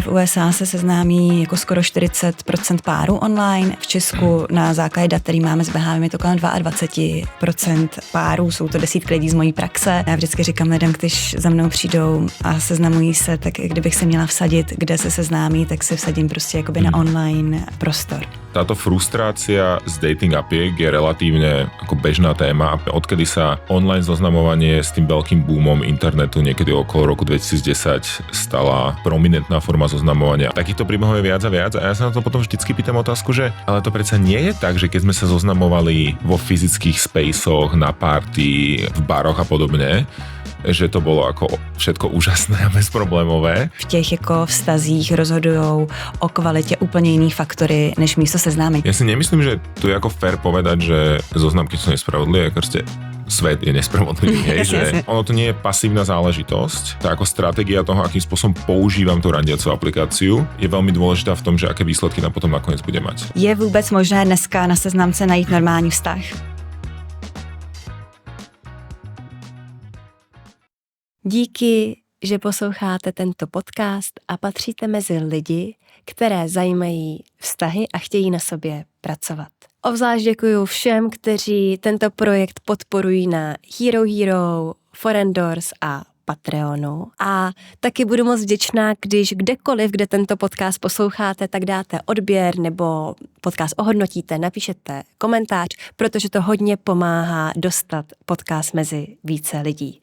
V USA se seznámí jako skoro 40% párů online. V Česku na základě dat, který máme s BHM, je to kolem 22% párů. Jsou to desítky lidí z mojí praxe. Já vždycky říkám lidem, když za mnou přijdou a seznamují se, tak kdybych se měla vsadit, kde se seznámí, tak se vsadím prostě jakoby na online prostor. Táto frustrácia z dating appiek je relatívne ako bežná téma. Odkedy sa online zoznamovanie s tým veľkým boomom internetu niekedy okolo roku 2010 stala prominentná forma zoznamovania. Takýchto príbehov je viac a viac a ja sa na to potom vždycky pýtam otázku, že ale to predsa nie je tak, že keď sme sa zoznamovali vo fyzických spaceoch, na party, v baroch a podobne, že to bolo ako všetko úžasné a bezproblémové. V těch jako vztazích rozhodujou o kvalitě úplně jiný faktory, než místo seznámení. Ja si nemyslím, že tu je ako fair povedať, že zoznamky sú nespravodlivé, ako proste svet je nespravodlivý, hej, že ono to nie je pasívna záležitosť. Tá ako stratégia toho, akým spôsobom používam tú randiacu aplikáciu, je veľmi dôležitá v tom, že aké výsledky nám potom nakoniec bude mať. Je vůbec možné dneska na seznamce najít normální vztah? Díky, že posloucháte tento podcast a patříte mezi lidi, které zajímají vztahy a chtějí na sobě pracovat. Obzvlášť děkuji všem, kteří tento projekt podporují na Hero Hero, Forendors a Patreonu. A taky budu moc vděčná, když kdekoliv, kde tento podcast posloucháte, tak dáte odběr nebo podcast ohodnotíte, napíšete komentář, protože to hodně pomáhá dostat podcast mezi více lidí.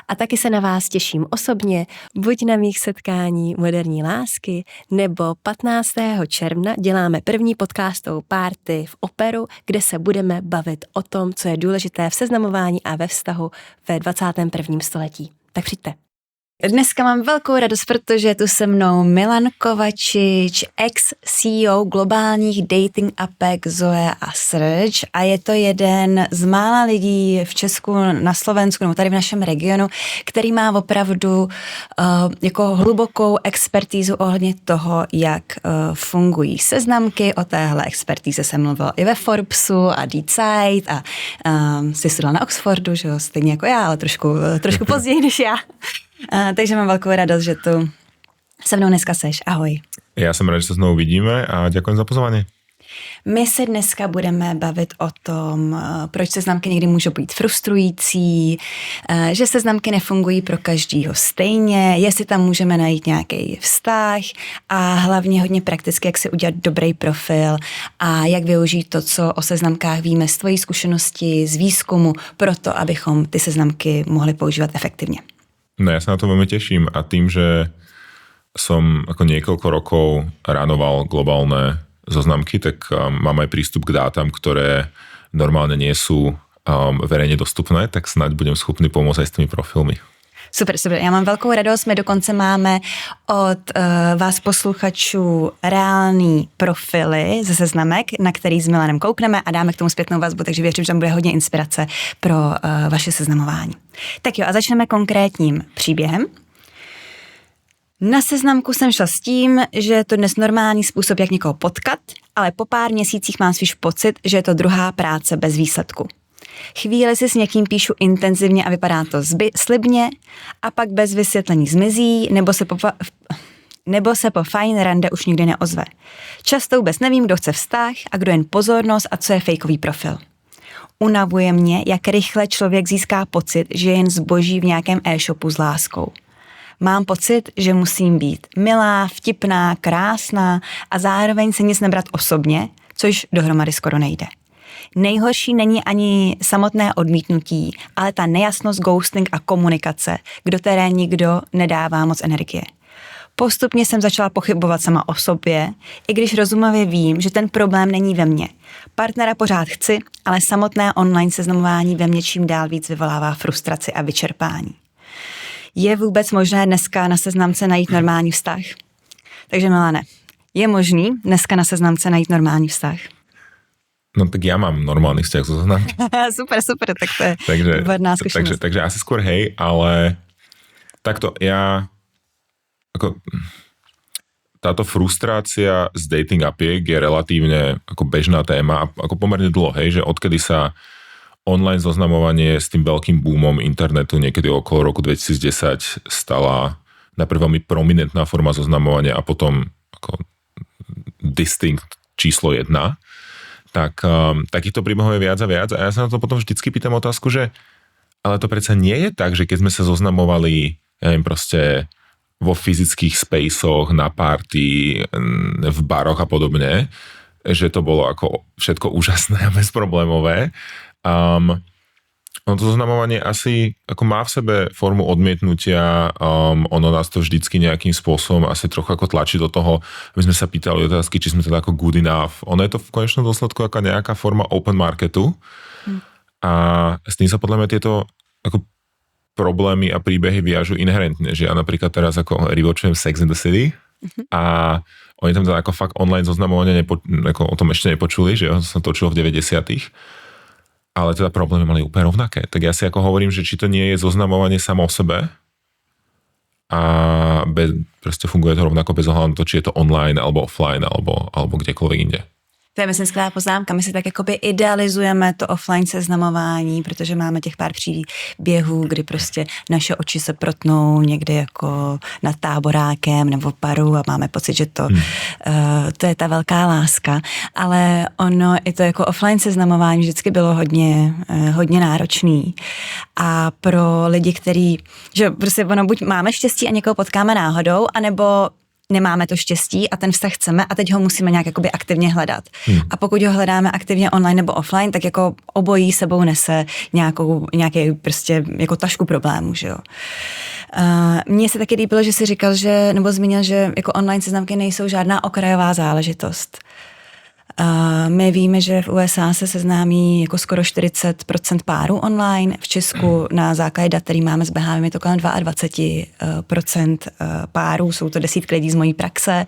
A taky se na vás těším osobně, buď na mých setkání Moderní lásky, nebo 15. června děláme první podcastovou party v Operu, kde se budeme bavit o tom, co je důležité v seznamování a ve vztahu ve 21. století. Tak přijďte. Dneska mám velkou radost, protože je tu se mnou Milan Kovačič, ex-CEO globálních dating appek Zoe a Search a je to jeden z mála lidí v Česku, na Slovensku nebo tady v našem regionu, který má opravdu jako hlubokou expertízu ohledně toho, jak fungují seznamky. O téhle expertíze jsem mluvila i ve Forbesu a Deedside a jsi studovala na Oxfordu, že jo, stejně jako já, ale trošku později než já. Takže mám velkou radost, že tu se mnou dneska seš. Ahoj. Ja som rád, že sa znovu vidíme a ďakujem za pozvanie. My se dneska budeme bavit o tom, proč seznamky někdy můžou být frustrující, že seznamky nefungují pro každýho stejně, jestli tam můžeme najít nějaký vztah a hlavně hodně prakticky, jak si udělat dobrý profil a jak využít to, co o seznamkách víme z tvojí zkušenosti, z výzkumu, proto abychom ty seznamky mohli používat efektivně. No ja sa na to veľmi teším a tým, že som ako niekoľko rokov ránoval globálne zoznamky, tak mám aj prístup k dátam, ktoré normálne nie sú verejne dostupné, tak snáď budem schopný pomôcť aj s tými profilmi. Super, super. Já mám velkou radost. My dokonce máme od vás posluchačů reální profily ze seznamek, na který s Milanem koukneme a dáme k tomu zpětnou vazbu, takže věřím, že tam bude hodně inspirace pro vaše seznamování. Tak jo, a začneme konkrétním příběhem. Na seznamku jsem šla s tím, že je to dnes normální způsob, jak někoho potkat, ale po pár měsících mám spíš pocit, že je to druhá práce bez výsledku. Chvíli si s někým píšu intenzivně a vypadá to slibně a pak bez vysvětlení zmizí nebo se po fajn rande už nikdy neozve. Často vůbec nevím, kdo chce vztah a kdo jen pozornost a co je fejkový profil. Unavuje mě, jak rychle člověk získá pocit, že je jen zboží v nějakém e-shopu s láskou. Mám pocit, že musím být milá, vtipná, krásná a zároveň se nic nebrat osobně, což dohromady skoro nejde. Nejhorší není ani samotné odmítnutí, ale ta nejasnost, ghosting a komunikace, do které nikdo nedává moc energie. Postupně jsem začala pochybovat sama o sobě, i když rozumavě vím, že ten problém není ve mně. Partnera pořád chci, ale samotné online seznamování ve mně čím dál víc vyvolává frustraci a vyčerpání. Je vůbec možné dneska na seznamce najít normální vztah? Takže Milane, je možný dneska na seznamce najít normální vztah? No tak ja mám normálny vzťah so zoznamky. Super, tak to je výborná zkušenosť. Takže asi skôr hej, ale takto ja ako táto frustrácia z dating appiek je relatívne ako bežná téma ako pomerne dlho, hej, že odkedy sa online zoznamovanie s tým veľkým boomom internetu niekedy okolo roku 2010 stala najprv veľmi prominentná forma zoznamovania a potom ako distinct číslo 1, tak takýchto príbehov je viac a viac a ja sa na to potom vždycky pýtam otázku, že ale to predsa nie je tak, že keď sme sa zoznamovali, ja neviem, proste vo fyzických spaceoch, na party, v baroch a podobne, že to bolo ako všetko úžasné a bezproblémové. No to zoznamovanie asi ako má v sebe formu odmietnutia, ono nás to vždycky nejakým spôsobom asi trochu ako tlačí do toho, aby sme sa pýtali otázky, či sme teda ako good enough. Ono je to v konečnom dôsledku ako nejaká forma open marketu a s tým sa podľa mňa tieto ako problémy a príbehy viažu inherentne, že ja napríklad teraz ako rewatchujem Sex and the City a oni tam teda ako fakt online zoznamovanie ako o tom ešte nepočuli, že sa točilo v 90-tych. Ale teda problémy mali úplne rovnaké. Tak ja si ako hovorím, že či to nie je zoznamovanie samo o sebe a proste funguje to rovnako bez ohľadu na to, či je to online alebo offline alebo kdekoľvek inde. To je, myslím, skvělá poznámka. My si tak jakoby idealizujeme to offline seznamování, protože máme těch pár příběhů, kdy prostě naše oči se protnou někde jako nad táborákem nebo paru a máme pocit, že to je ta velká láska. Ale ono i to jako offline seznamování vždycky bylo hodně náročný. A pro lidi, který, že prostě ono buď máme štěstí a někoho potkáme náhodou, anebo nemáme to štěstí a ten vztah chceme a teď ho musíme nějak jakoby aktivně hledat. A pokud ho hledáme aktivně online nebo offline, tak jako obojí sebou nese nějaký prostě jako tašku problémů, že jo. Mně se taky líbilo, že jsi říkal, nebo zmínil, že jako online seznamky nejsou žádná okrajová záležitost. My víme, že v USA se seznámí jako skoro 40% párů online. V Česku na základě dat, který máme s Behavem, je to kolem 22% párů. Jsou to desítky lidí z mojí praxe.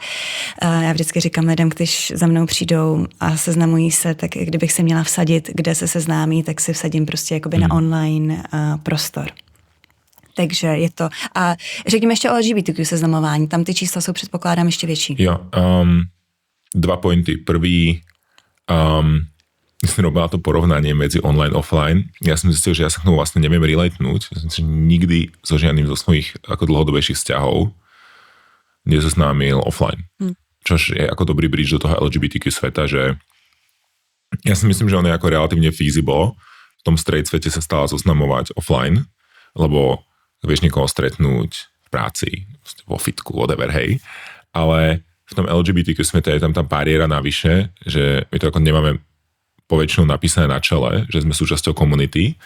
Já vždycky říkám lidem, když za mnou přijdou a seznamují se, tak kdybych se měla vsadit, kde se seznámí, tak si vsadím prostě jakoby na online prostor. Takže je to. A řekněme ještě o LGBTQ seznamování. Tam ty čísla jsou, předpokládám, ještě větší. Jo, 2 pointy. Prvý, som robila to porovnanie medzi online a offline. Ja som zistil, že ja sa k tomu vlastne neviem relatenúť. Ja som si nikdy so žiadnym zo svojich ako dlhodobejších vzťahov nezoznámil offline. Čož je ako dobrý bridge do toho LGBTQ sveta, že ja si myslím, že on je ako relatívne feasible v tom straight svete sa stále zoznamovať offline, lebo vieš niekoho stretnúť v práci, vo fitku, whatever, hej. Ale v tom LGBTQ svete je tam tá bariéra navyše, že my to ako nemáme poväčšinou napísané na čele, že sme súčasťou komunity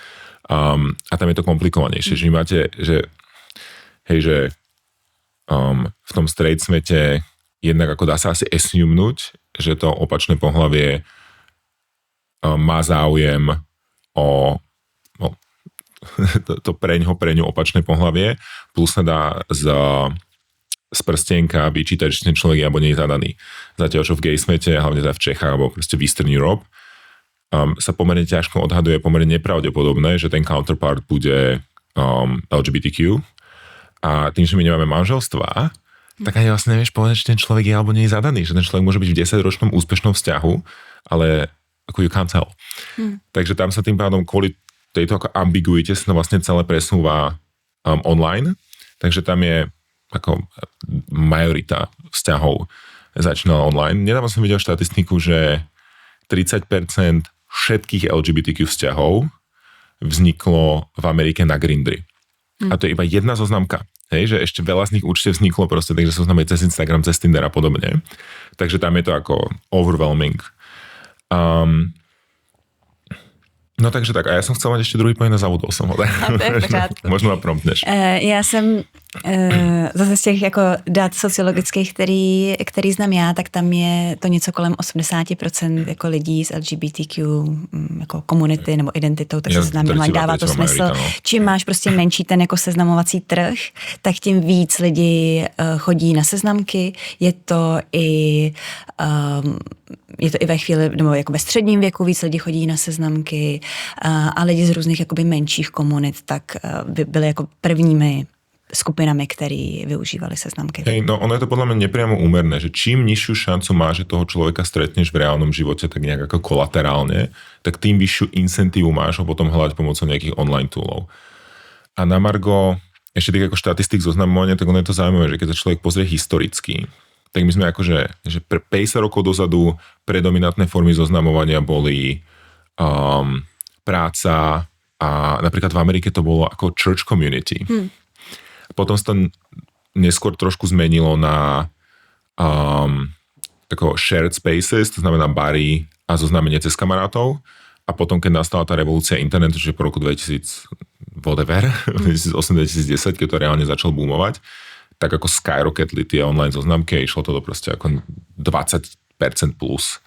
a tam je to komplikovanejšie, že vy máte, že v tom straight svete jednak ako dá sa asi assumenúť, že to opačné pohlavie má záujem o to pre ňu opačné pohlavie, plus sa dá z prstienka vyčítať, že ten človek je alebo nie je zadaný. Zatiaľ, čo v gay svete, hlavne teda v Čechách alebo proste v Eastern Europe, sa pomerne ťažko odhaduje, pomerne nepravdepodobné, že ten counterpart bude LGBTQ. A tým, že my nemáme manželstva, tak ani vlastne nevieš povedať, že ten človek je alebo nie je zadaný, že ten človek môže byť v 10-ročnom úspešnom vzťahu, ale ako you can't tell. Takže tam sa tým pádom kvôli tejto ako ambiguite sa vlastne celé presúva online, takže tam je ako majorita vzťahov začínala online. Nedávno som videl štatistiku, že 30% všetkých LGBTQ vzťahov vzniklo v Amerike na Grindri. A to je iba jedna zoznamka. Hej, že ešte veľa z nich určite vzniklo proste, takže zoznamy cez Instagram, cez Tinder a podobne. Takže tam je to ako overwhelming. No takže tak, a ja som chcel mať ešte druhý point a zabudol som ho. Možno ma promptneš. Já jsem zase z těch jako dat sociologických, který znám já, tak tam je to něco kolem 80% jako lidí z LGBTQ jako komunity nebo identitou, tak se znamená, dává to smysl. Majorita, no. Čím máš prostě menší ten jako seznamovací trh, tak tím víc lidí chodí na seznamky. Je to i ve chvíli, nebo jako ve středním věku víc lidí chodí na seznamky a lidi z různých jakoby menších komunit, tak by byli jako prvními skupinami, ktorí využívali seznamky. Hej, no ono je to podľa mňa nepriamo úmerné, že čím nižšiu šancu máš, že toho človeka stretneš v reálnom živote tak nejak ako kolaterálne, tak tým vyššiu incentívu máš ho potom hľadať pomocou nejakých online toolov. A na margo ešte tých ako štatistik zoznamovania, tak ono je to zaujímavé, že keď sa človek pozrie historicky, tak my sme akože, že pre 50 rokov dozadu predominantné formy zoznamovania boli práca a napríklad v Amerike to bolo ako church community. Potom sa to neskôr trošku zmenilo na tako shared spaces, to znamená bary a zoznamenie cez kamarátov. A potom, keď nastala tá revolúcia internetu, že po roku 2008-2010, keď to reálne začal boomovať, tak ako skyrocketli tie online zoznamky a išlo to do proste ako 20% plus.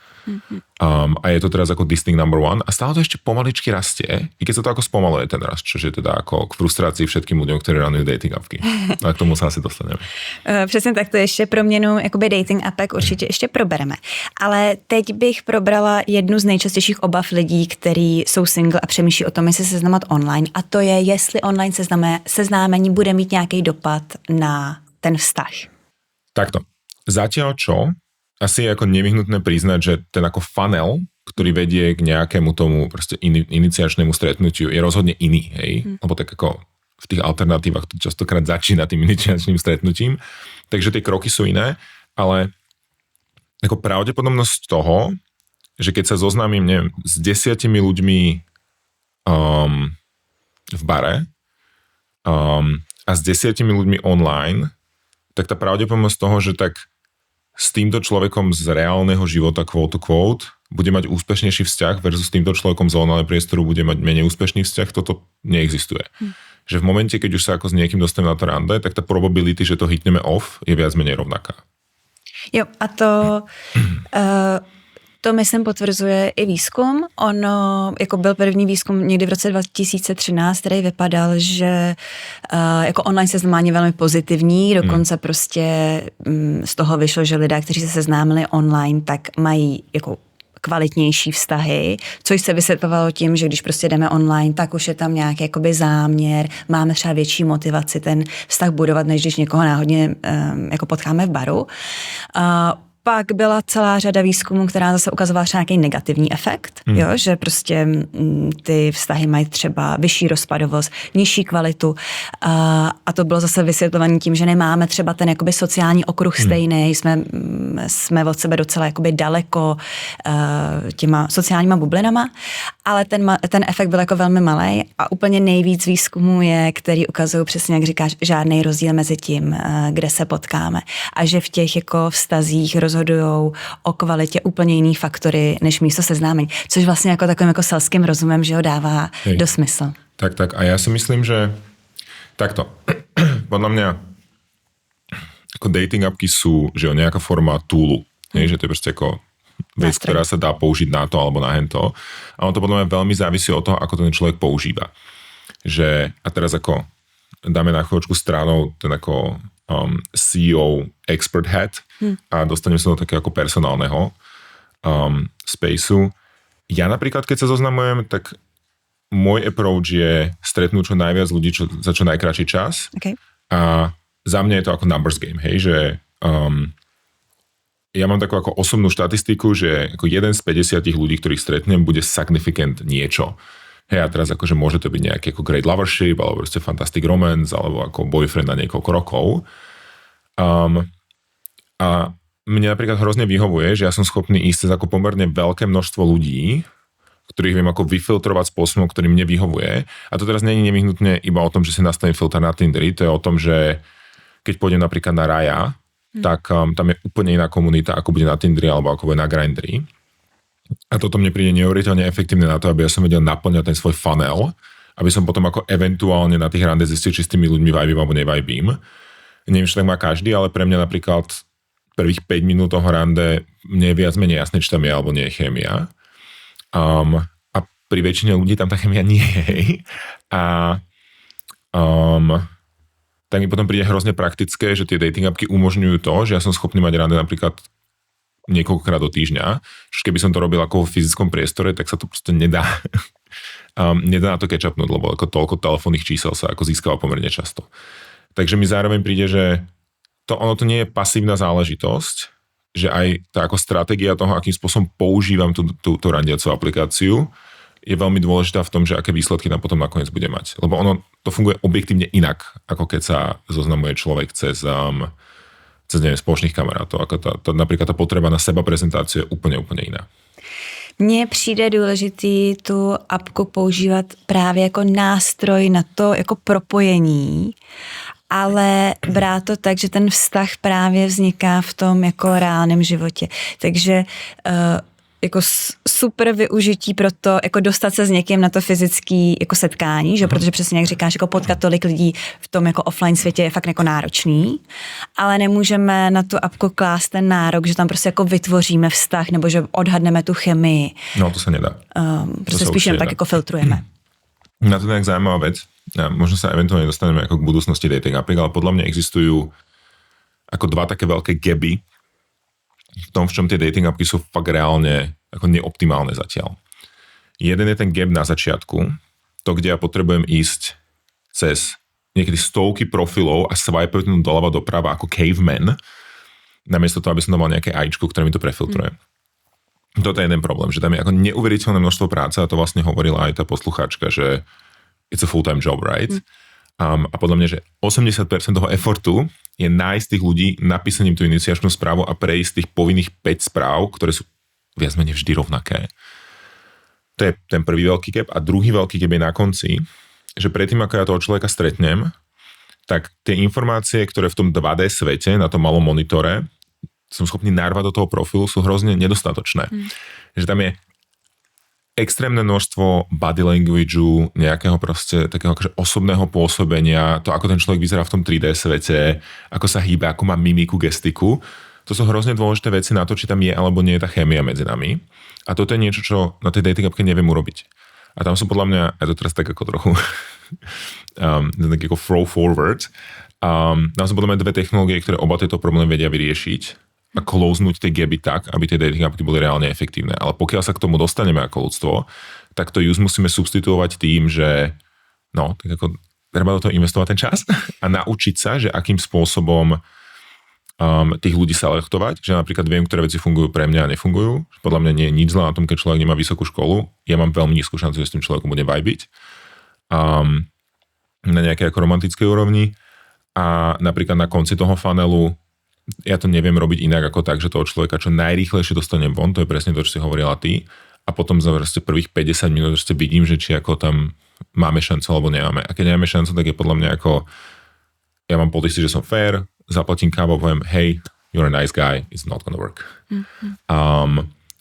A je to teraz ako distinct number one a stále to ešte pomaličky rastie, i keď sa to ako spomaluje ten rast, čo je teda ako k frustrácii všetkým ľuďom, ktorí ranujú dating appky. A k tomu sa asi dostaneme. Přesně tak, to ještě proměnu jakoby dating appek určitě ještě probereme. Ale teď bych probrala jednu z nejčastějších obav lidí, kteří jsou single a přemýšlí o tom, jestli seznamat online. A to je, jestli online seznámení bude mít nějaký dopad na ten vztah. Takto. Zatiaľ čo? Asi je ako nevyhnutné priznať, že ten ako funnel, ktorý vedie k nejakému tomu proste iniciačnému stretnutiu, je rozhodne iný, hej? Lebo tak ako v tých alternatívach to častokrát začína tým iniciačným stretnutím, takže tie kroky sú iné, ale ako pravdepodobnosť toho, že keď sa zoznámim, neviem, s 10 ľuďmi v bare a s 10 ľuďmi online, tak tá pravdepodobnosť toho, že tak s týmto človekom z reálneho života quote to quote bude mať úspešnejší vzťah versus týmto človekom z online priestoru bude mať menej úspešný vzťah, toto neexistuje. Že v momente, keď už sa ako s niekým dostaneme na to rande, tak tá probability, že to hitneme off, je viac menej rovnaká. Jo, a to myslím potvrzuje i výzkum. Ono, jako byl první výzkum někdy v roce 2013, který vypadal, že jako online seznamání je velmi pozitivní, dokonce prostě z toho vyšlo, že lidé, kteří se seznámili online, tak mají jako kvalitnější vztahy, což se vysvětlovalo tím, že když prostě jdeme online, tak už je tam nějaký jakoby záměr, máme třeba větší motivaci ten vztah budovat, než když někoho náhodně jako potkáme v baru. Pak byla celá řada výzkumů, která zase ukazovala třeba nějaký negativní efekt, jo? Že prostě ty vztahy mají třeba vyšší rozpadovost, nižší kvalitu a to bylo zase vysvětlované tím, že nemáme třeba ten jakoby sociální okruh stejný, jsme od sebe docela jakoby daleko těma sociálníma bublinama, ale ten efekt byl jako velmi malej a úplně nejvíc výzkumů je, který ukazují přesně, jak říkáš, žádný rozdíl mezi tím, kde se potkáme a že v těch jako vztazích rozhodujou o kvalitě úplně jiný faktory, než místo seznámení. Což vlastně jako takovým jako selským rozumem, že ho dává do smysl. Tak. A ja si myslím, že takto. Podľa mňa ako dating appky sú, že jo, nejaká forma toolu. Že to je proste ako vec, ktorá sa dá použiť na to alebo na hento. A on to podľa mňa veľmi závisí od toho, ako ten človek používa. Že, a teraz ako dáme na chvíľočku stranou ten ako CEO expert hat a dostaneme sa do takého ako personálneho spaceu. Ja napríklad, keď sa zoznamujem, tak môj approach je stretnúť čo najviac ľudí za čo najkratší čas. Okay. A za mňa je to ako numbers game, hej, že ja mám takú ako osobnú štatistiku, že ako 1 z 50 ľudí, ktorých stretnem, bude significant niečo. Hej, a teraz akože môže to byť nejaký ako great lovership, alebo proste fantastic romance, alebo ako boyfriend na niekoľko rokov. A mne napríklad hrozne vyhovuje, že ja som schopný ísť cez ako pomerne veľké množstvo ľudí, ktorých viem ako vyfiltrovať spôsobom, ktorý mne vyhovuje. A to teraz nie je nevyhnutne iba o tom, že si nastavím filter na Tinderi, to je o tom, že keď pôjdem napríklad na Raya, tak tam je úplne iná komunita, ako bude na Tinderi alebo ako bude na Grindri. A toto mne príde neuveriteľne efektívne na to, aby ja som vedel naplňať ten svoj funnel, aby som potom ako eventuálne na tých rande zistil, či s tými ľuďmi vibím alebo nevibím. Neviem, čo tak má každý, ale pre mňa napríklad prvých 5 minút toho rande mne je viac menej jasné, či tam je alebo nie je chémia. A pri väčšine ľudí tam tá chémia nie je. A tak mi potom príde hrozne praktické, že tie dating appky umožňujú to, že ja som schopný mať rande napríklad niekoľkokrát do týždňa. Keby som to robil ako v fyzickom priestore, tak sa to proste nedá. Nedá na to catch-upnúť, lebo ako toľko telefónnych čísel sa ako získava pomerne často. Takže mi zároveň príde, že ono to nie je pasívna záležitosť, že aj tá ako stratégia toho, akým spôsobom používam tú randiacu aplikáciu, je veľmi dôležitá v tom, že aké výsledky tam potom nakoniec bude mať. Lebo ono to funguje objektívne inak, ako keď sa zoznamuje človek cez neviem, spoločných kamarátov. Napríklad tá potreba na seba prezentáciu je úplne iná. Mně přijde důležitý tu apku používat právě jako nástroj na to jako propojení, ale brát to tak, že ten vztah právě vzniká v tom jako reálném životě. Takže jako super využití pro to, jako dostat se s někým na to fyzické jako setkání, že? Protože přesně jak říkáš, jako potkat tolik lidí v tom jako offline světě je fakt jako náročný, ale nemůžeme na tu apku klást ten nárok, že tam prostě jako vytvoříme vztah nebo že odhadneme tu chemii. No to se nedá. Prostě spíš jen tak jako filtrujeme. Na to je nejak zaujímavá vec. Možno sa eventuálne dostaneme ako k budúcnosti dating apiek, ale podľa mňa existujú ako dva také veľké gaby v tom, v čom tie dating apky sú fakt reálne ako neoptimálne zatiaľ. Jeden je ten gap na začiatku, to, kde ja potrebujem ísť cez niekedy stovky profilov a swipenúť doľava doprava ako caveman, namiesto toho, aby som tam mal nejaké AIčko, ktoré mi to prefiltruje. Toto je jeden problém, že tam je ako neuveriteľné množstvo práce a to vlastne hovorila aj tá poslucháčka, že it's a full-time job, right? A podľa mňa, že 80% toho effortu je nájsť tých ľudí napísaním tú iniciačnú správu a prejsť tých povinných 5 správ, ktoré sú viac menej vždy rovnaké. To je ten prvý veľký gap. A druhý veľký gap je na konci, že predtým, ako ja toho človeka stretnem, tak tie informácie, ktoré v tom 2D svete, na tom malom monitore, som schopný narvať do toho profilu, sú hrozne nedostatočné. Že tam je extrémne množstvo body languageu, nejakého proste takého akože osobného pôsobenia, to ako ten človek vyzerá v tom 3D svete, ako sa hýba, ako má mimiku, gestiku. To sú hrozne dôležité veci na to, či tam je alebo nie je tá chémia medzi nami. A toto je niečo, čo na tej dating appke neviem urobiť. A tam sú podľa mňa, aj to teraz tak ako trochu tak ako throw forward, tam sú podľa mňa dve technológie, ktoré oba tieto problémy vedia vyriešiť a closenúť tie gaby tak, aby tie dating appky boli reálne efektívne. Ale pokiaľ sa k tomu dostaneme ako ľudstvo, tak to use musíme substituovať tým, že no, tak ako treba do toho investovať ten čas a naučiť sa, že akým spôsobom tých ľudí selektovať, že napríklad viem, ktoré veci fungujú pre mňa a nefungujú. Podľa mňa nie je nič zlé na tom, keď človek nemá vysokú školu. Ja mám veľmi nízku šancu, že s tým človekom bude vibiť na nejakej ako romantickej úrovni a napríklad na konci toho funnelu ja to neviem robiť inak ako tak, že toho človeka čo najrýchlejšie dostanem von, to je presne to, čo si hovorila ty, a potom za prvých 50 minút vidím, že či ako tam máme šancu alebo nemáme. A keď nemáme šancu, tak je podľa mňa ako ja mám pocit, že som fair, zaplatím kávu a poviem, hey, you're a nice guy, it's not gonna work.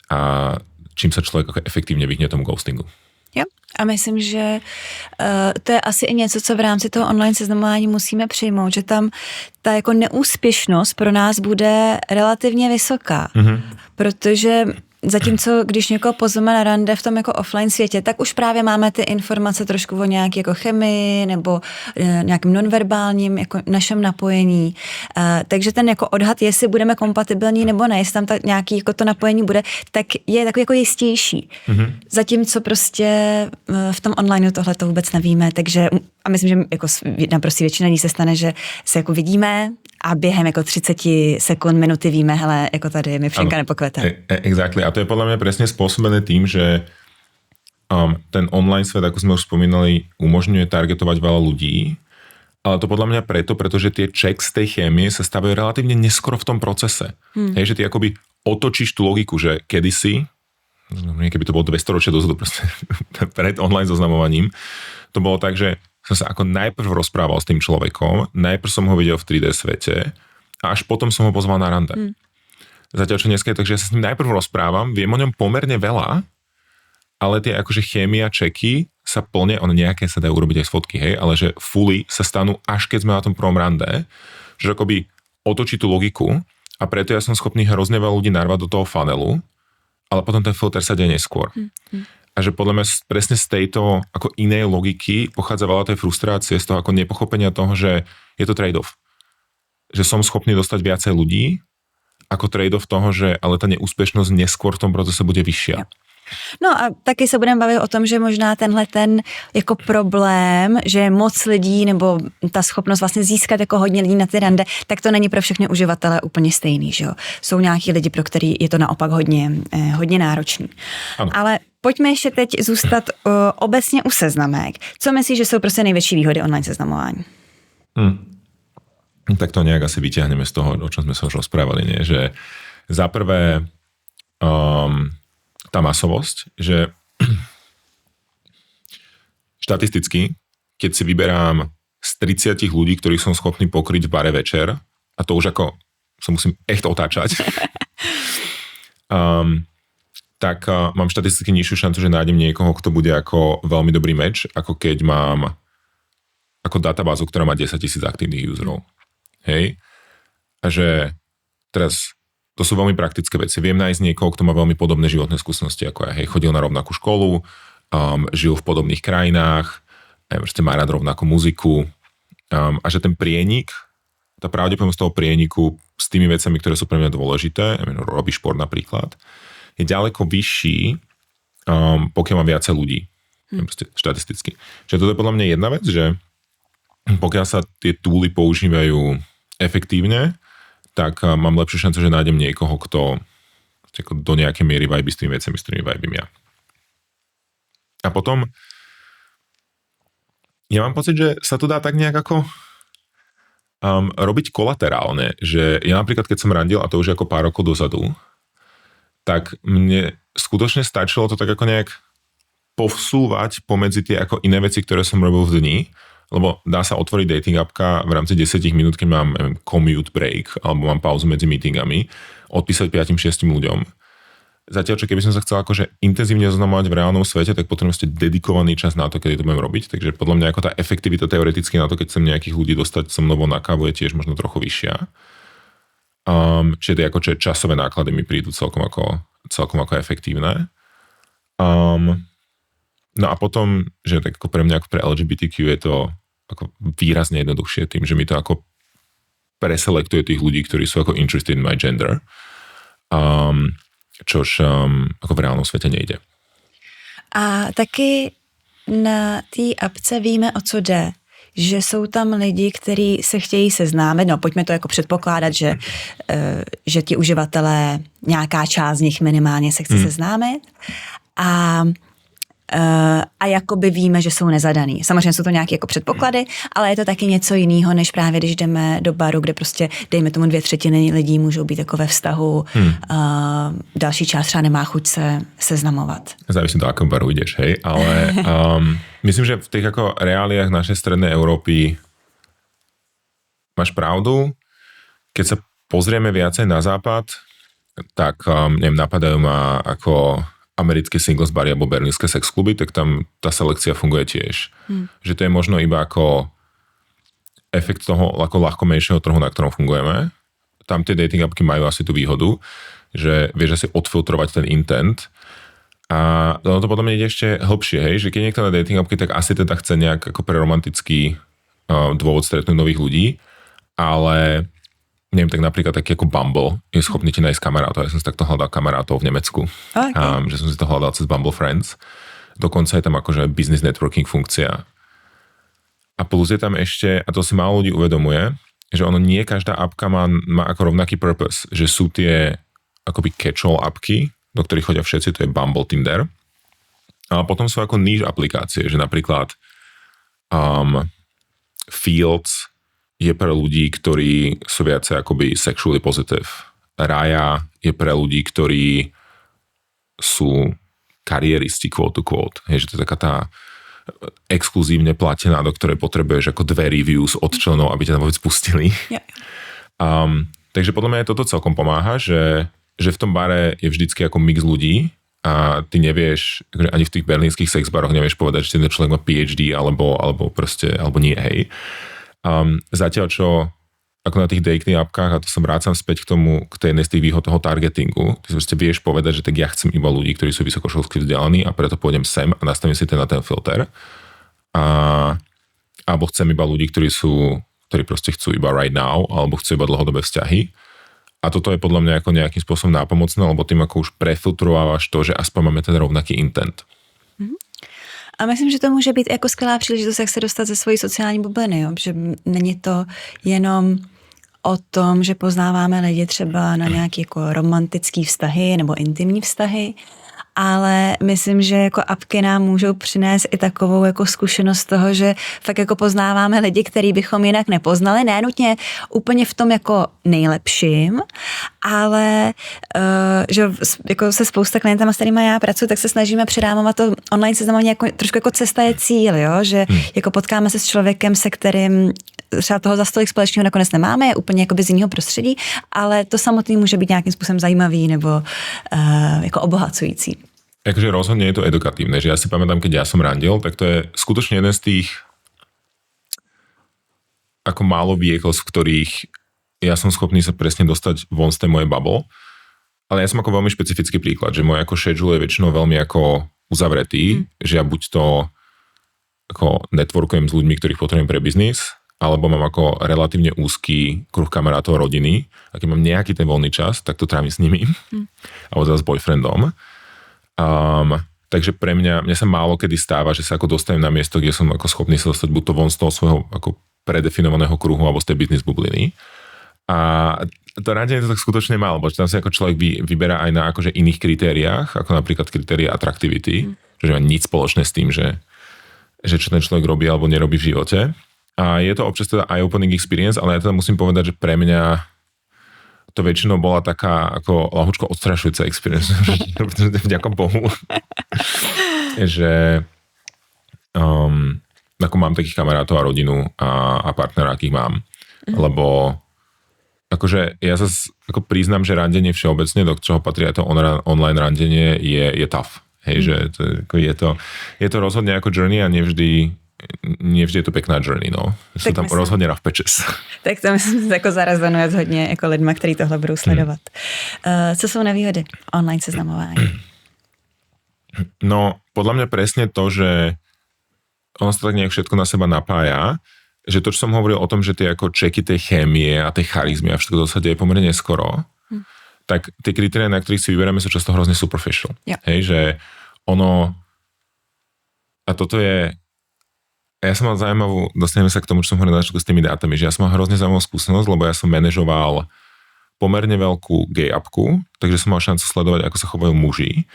A čím sa človek ako efektívne vyhne tomu ghostingu. Jo. A myslím, že to je asi i něco, co v rámci toho online seznamování musíme přijmout, že tam ta jako neúspěšnost pro nás bude relativně vysoká, protože zatímco, když někoho pozveme na rande v tom jako offline světě, tak už právě máme ty informace trošku o nějaké jako chemii nebo nějakým nonverbálním jako našem napojení. Takže ten jako odhad, jestli budeme kompatibilní nebo ne, jestli tam nějaký jako to napojení bude, tak je takový jako jistější. Zatímco prostě v tom online tohle to vůbec nevíme, takže a myslím, že jako naprosto většina lidí se stane, že se jako vidíme a během jako 30 sekund, minuty víme, hele, jako tady mi pšenka nepokvete. Exactly. A to je podľa mňa presne spôsobené tým, že ten online svet, ako sme už spomínali, umožňuje targetovať veľa ľudí, ale to podľa mňa pretože tie checks z tej chémie sa stavajú relatívne neskoro v tom procese. Hej, že ty akoby otočíš tú logiku, že kedysi, keby to bolo 200 ročia dozadu, proste pred online zoznamovaním, to bolo tak, že som sa ako najprv rozprával s tým človekom, najprv som ho videl v 3D svete a až potom som ho pozval na rande. Zatiaľ čo dneska je tak, že ja sa s ním najprv rozprávam, viem o ňom pomerne veľa, ale tie akože chémia, čeky sa plne, ono nejaké sa dajú urobiť aj z fotky, hej, ale že fully sa stanú až keď sme na tom prvom rande, že akoby otočí tú logiku a preto ja som schopný hrozne veľa ľudí narvať do toho funnelu, ale potom ten filter sa deje neskôr. A že podľa mňa presne z tejto ako inej logiky pochádza veľa tej frustrácie, z toho ako nepochopenia toho, že je to trade-off. Že som schopný dostať viacej ľudí, ako trade-off toho, že ale ta neúspěšnost neskôr v tom procese bude vyššia. No a taky se budeme bavit o tom, že možná tenhle ten jako problém, že moc lidí nebo ta schopnost vlastně získat jako hodně lidí na ty rande, tak to není pro všechny uživatele úplně stejný, že jo. Jsou nějaký lidi, pro který je to naopak hodně náročný. Ano. Ale pojďme ještě teď zůstat obecně u seznamek. Co myslíš, že jsou prostě největší výhody online seznamování? Tak to nejak asi vyťahneme z toho, o čom sme sa už rozprávali, nie? Že za prvé tá masovosť, že štatisticky, keď si vyberám z 30 ľudí, ktorých som schopný pokryť v bare večer, a to už ako sa musím echt otáčať, tak mám štatisticky nižšiu šancu, že nájdem niekoho, kto bude ako veľmi dobrý match, ako keď mám ako databázu, ktorá má 10 000 aktívnych userov. Hej? A že teraz to sú veľmi praktické veci. Viem nájsť niekoho, kto má veľmi podobné životné skúsenosti ako ja. Hej, chodil na rovnakú školu, žil v podobných krajinách, má rád rovnakú muziku a že ten prienik, tá pravdepodobnosť toho prieniku s tými vecami, ktoré sú pre mňa dôležité, robí šport napríklad, je ďaleko vyšší, pokiaľ mám viacej ľudí. Štatisticky. Čiže toto je podľa mňa jedna vec, že pokiaľ sa tie túly používajú efektívne, tak mám lepšiu šancu, že nájdem niekoho, kto do nejakej miery vibe s tými vecami, s ktorými vibím ja. A potom ja mám pocit, že sa to dá tak nejak ako robiť kolaterálne, že ja napríklad, keď som randil, a to už ako pár rokov dozadu, tak mne skutočne stačilo to tak ako nejak povsúvať pomedzi tie ako iné veci, ktoré som robil v dni, lebo dá sa otvoriť dating appka v rámci 10 minút, keď mám commute break, alebo mám pauzu medzi meetingami, odpísať 5-6 ľuďom. Zatiaľ, čo keby som sa chcel akože intenzívne zoznamovať v reálnom svete, tak potrebujem dedikovaný čas na to, kedy to budem robiť. Takže podľa mňa ako tá efektivita teoreticky na to, keď chcem nejakých ľudí dostať so mnou na kávu, je tiež možno trochu vyššia. Čiže tie akože časové náklady mi prídu celkom ako efektívne. No a potom, že tak ako pre mňa, ako pre LGBTQ je to ako výrazne jednoduchšie tým, že mi to ako preselektuje tých ľudí, ktorí sú ako interested in my gender. Čož ako v reálnom svete nejde. A taky na té apce víme, o co jde. Že jsou tam lidi, kteří se chtějí seznámit, no pojďme to jako předpokládat, že ti uživatelé, nějaká část z nich minimálně se chce seznámit a jakoby víme, že jsou nezadaný. Samozřejmě jsou to nějaké jako předpoklady, ale je to taky něco jiného, než právě když jdeme do baru, kde prostě dejme tomu 2/3 lidí můžou být jako ve vztahu, další část třeba nemá chuť se seznamovat. Závisí do akého baru ideš, hej, ale myslím, že v tých ako reáliách našej strednej Európy máš pravdu. Keď sa pozrieme viacej na západ, tak neviem, napadajú ma ako americké singles bary alebo berlínske sexkluby, tak tam tá selekcia funguje tiež. Že to je možno iba ako efekt toho ako ľahko menšieho trhu, na ktorom fungujeme. Tam tie dating appky majú asi tú výhodu, že vieš asi odfiltrovať ten intent. A ono to potom ide ešte hlbšie, hej, že keď niekto na dating appky, tak asi teda chce nejak ako pre romantický dôvod stretnúť nových ľudí, ale neviem, tak napríklad taký ako Bumble je schopný ti nájsť kamarátov. Ja som si takto hľadal kamarátov v Nemecku. Okay. Že som si to hľadal cez Bumble Friends. Dokonca je tam akože business networking funkcia. A plus je tam ešte, a to si málo ľudí uvedomuje, že ono nie každá appka má ako rovnaký purpose. Že sú tie akoby catch-all appky, do ktorých chodia všetci, to je Bumble, Tinder. A potom sú ako niche aplikácie, že napríklad Fields je pre ľudí, ktorí sú viacej akoby sexually positive. Raya je pre ľudí, ktorí sú kariéristi, quote to quote. Je, že to je taká tá exkluzívne platená, do ktorej potrebuješ ako 2 reviews od členov, aby ťa tam vôbec pustili. Yeah. Takže podľa mňa toto celkom pomáha, že v tom bare je vždycky ako mix ľudí a ty nevieš, ani v tých berlínskych sexbaroch nevieš povedať, že ten človek má PhD alebo nie, hej. Zatiaľ čo ako na tých dating appkách, a to som vrácam späť k tej jednej z tých výhod toho targetingu, ty si vieš povedať, že tak ja chcem iba ľudí, ktorí sú vysokoškolsky vzdelaní a preto pôjdem sem a nastavím si ten filter. Alebo chcem iba ľudí, ktorí proste chcú iba right now, alebo chcú iba dlhodobé vzťahy. A toto je podľa mňa ako nejakým spôsobom nápomocné, lebo tým ako už prefiltrovávaš to, že aspoň máme ten rovnaký intent. A myslím, že to může být jako skvělá příležitost, jak se dostat ze svojí sociální bubliny, jo? Že není to jenom o tom, že poznáváme lidi třeba na nějaké jako romantický vztahy nebo intimní vztahy, ale myslím, že jako apky nám můžou přinést i takovou jako zkušenost toho, že fakt jako poznáváme lidi, který bychom jinak nepoznali, ne nutně úplně v tom jako nejlepším, ale že jako se spousta klientama, s kterýma já pracuji, tak se snažíme předámovat to online seznamování jako, trošku jako cesta je cíl, jo? Že jako potkáme se s člověkem, se kterým třeba toho za stolik společného nakonec nemáme, je úplně jakoby z jiného prostředí, ale to samotný může být nějakým způsobem zajímavý nebo jako obohacující. Akože rozhodne je to edukatívne, že ja si pamätám, keď ja som randil, tak to je skutočne jeden z tých ako málo vehicles, v ktorých ja som schopný sa presne dostať von z tej mojej bubble, ale ja som ako veľmi špecifický príklad, že môj ako schedule je väčšinou veľmi ako uzavretý, že ja buď to ako networkujem s ľuďmi, ktorých potrebujem pre biznis, alebo mám ako relatívne úzky kruh kamarátov rodiny a keď mám nejaký ten voľný čas, tak to trávim s nimi alebo s boyfriendom. Takže pre mňa sa málo kedy stáva, že sa ako dostanem na miesto, kde som ako schopný sa dostať buď to von z toho svojho ako predefinovaného kruhu alebo z tej business bubliny. A to randenie to tak skutočne málo, bo tam si ako človek vyberá aj na akože iných kritériách, ako napríklad kritéria atraktivity, že má nič spoločné s tým, že čo ten človek robí alebo nerobí v živote. A je to občas teda eye-opening experience, ale ja teda musím povedať, že pre mňa to väčšinou bola taká ako lahučko odstrašujúca experience, pretože vďaka Bohu, že ako mám takých kamarátov a rodinu a partnera, akých mám. Lebo akože ja sa ako priznám, že randenie všeobecne, do čoho patrí aj to online randenie, je tough. Hej, že je to rozhodne ako journey a nevždy je to pekná journey, no. Sú tam rozhodne rough patches. Tak to myslím, jako zarezonuje s hodně jako lidma, kteří tohle budou sledovat. Co jsou nevýhody online seznamování? No, podľa mňa presne to, že ono sa tak nejak všetko na seba napája, že to, čo som hovoril o tom, že tie ako čeky tej chémie a tej charizmy a všetko to sa deje pomerne neskoro, tak tie kritéria, na ktorých si vyberáme, sú často hrozne superficial. Ja. Hej, že ono a toto je ja som mal zaujímavú, dostaneme sa k tomu, čo som hovoril na začiatku s tými dátami, že ja som mal hrozne zaujímavú skúsenosť, lebo ja som manažoval pomerne veľkú gay appku, takže som mal šancu sledovať, ako sa chovajú muži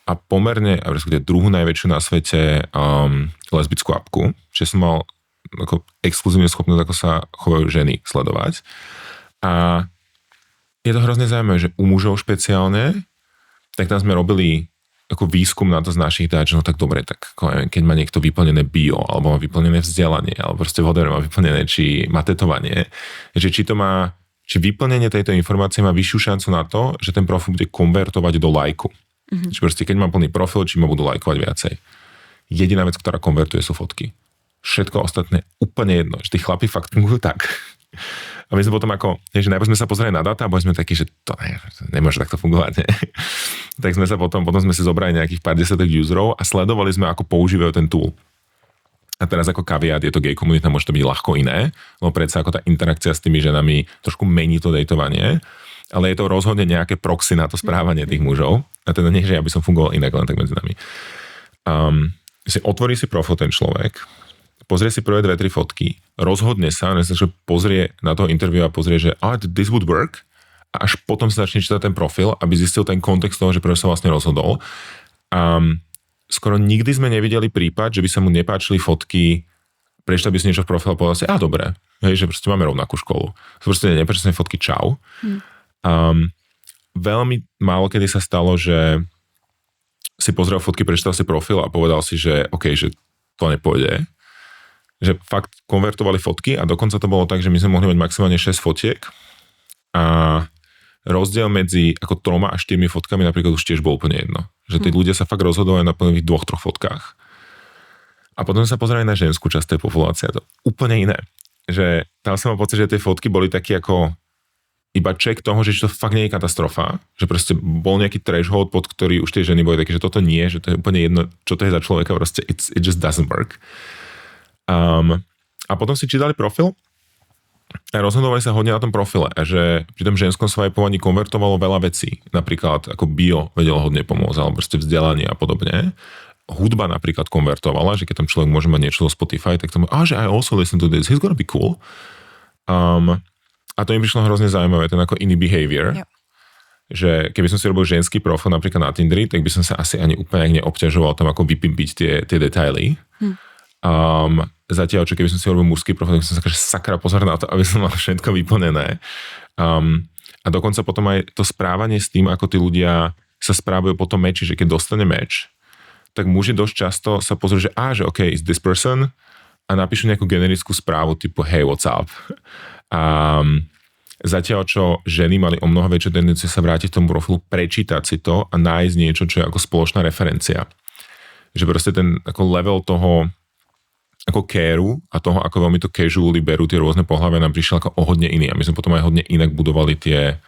a pomerne, a respektíve druhú najväčšiu na svete lesbickú appku, čiže som mal ako exkluzívne schopnosť, ako sa chovajú ženy sledovať. A je to hrozne zaujímavé, že u mužov špeciálne, tak tam sme robili ako výskum na to z našich dát, že no tak dobre, tak keď má niekto vyplnené bio, alebo má vyplnené vzdelanie, alebo proste whatever má vyplnené, či má tetovanie, že či vyplnenie tejto informácie má vyššiu šancu na to, že ten profil bude konvertovať do lajku. Čiže proste keď mám plný profil, či ma budú lajkovať viacej. Jediná vec, ktorá konvertuje, sú fotky. Všetko ostatné úplne jedno, že tí chlapi fakt fungujú tak. A my sme potom ako, že najprv sme sa pozreli na dáta a boli sme takí, že to nemôže takto fungovať. Ne? Tak sme sa potom sme si zobrali nejakých pár desiatok userov a sledovali sme, ako používajú ten tool. A teraz ako kaviát, je to gay komunita, môže to byť ľahko iné, lebo predsa ako tá interakcia s tými ženami trošku mení to dejtovanie, ale je to rozhodne nejaké proxy na to správanie tých mužov. A teda nie, že ja by som fungoval inak, len tak medzi nami. Otvorí si profil ten človek, pozrie si prvé 2-3 fotky, rozhodne sa, že pozrie na toho interview a pozrie, že this would work a až potom sa začne čítať ten profil, aby zistil ten kontext toho, že prečo sa vlastne rozhodol. Skoro nikdy sme nevideli prípad, že by sa mu nepáčili fotky, prečo by si niečo v profile povedal si, dobre, hej, že proste máme rovnakú školu. Proste nepáčili sa mi fotky, čau. Veľmi málo kedy sa stalo, že si pozrel fotky, prečítal si profil a povedal si, že OK, že to nepôjde. Že fakt konvertovali fotky a dokonca to bolo tak, že my sme mohli mať maximálne 6 fotiek a rozdiel medzi ako 3 a 4 fotkami napríklad už tiež bol úplne jedno. Že tí ľudia sa fakt rozhodujú na plných 2-3 fotkách. A potom sa pozerali na ženskú časť tej populácie a to úplne iné. Že tam som mal pocit, že tie fotky boli taký ako iba check toho, že to fakt nie je katastrofa, že proste bol nejaký threshold, pod ktorý už tie ženy boli také, že toto nie, že to je úplne jedno, čo to je za človeka, proste it just doesn't work. A potom si čítali profil a rozhodovali sa hodne na tom profile a že pri tom ženskom swipovaní konvertovalo veľa vecí. Napríklad ako bio vedelo hodne pomôcť, alebo proste vzdelanie a podobne. Hudba napríklad konvertovala, že keď tam človek môže mať niečo do Spotify, tak tomu, že I also listen to this, he's gonna be cool. A to im prišlo hrozne zaujímavé, ten ako iný behavior. Yep. že keby som si robil ženský profil napríklad na Tinderi, tak by som sa asi ani úplne neobťažoval tam ako vypimpiť tie detaily. Zatiaľ, čo keby som si robil mužský profil, tak som sa sakra pozor na to, aby som mal všetko vyplnené. A dokonca potom aj to správanie s tým, ako tí ľudia sa správajú po tom meči, že keď dostane meč, tak muži dosť často sa pozrú, že že OK, is this person? A napíšu nejakú generickú správu typu hey, what's up? Zatiaľ, čo ženy mali o mnoho väčšie tendencie sa vrátiť k tomu profilu, prečítať si to a nájsť niečo, čo je ako spoločná referencia. Že proste ten ako level toho ako careu a toho, ako veľmi to casually berú tie rôzne pohlavia, nám prišiel ako o hodne iný. A my sme potom aj hodne inak budovali tie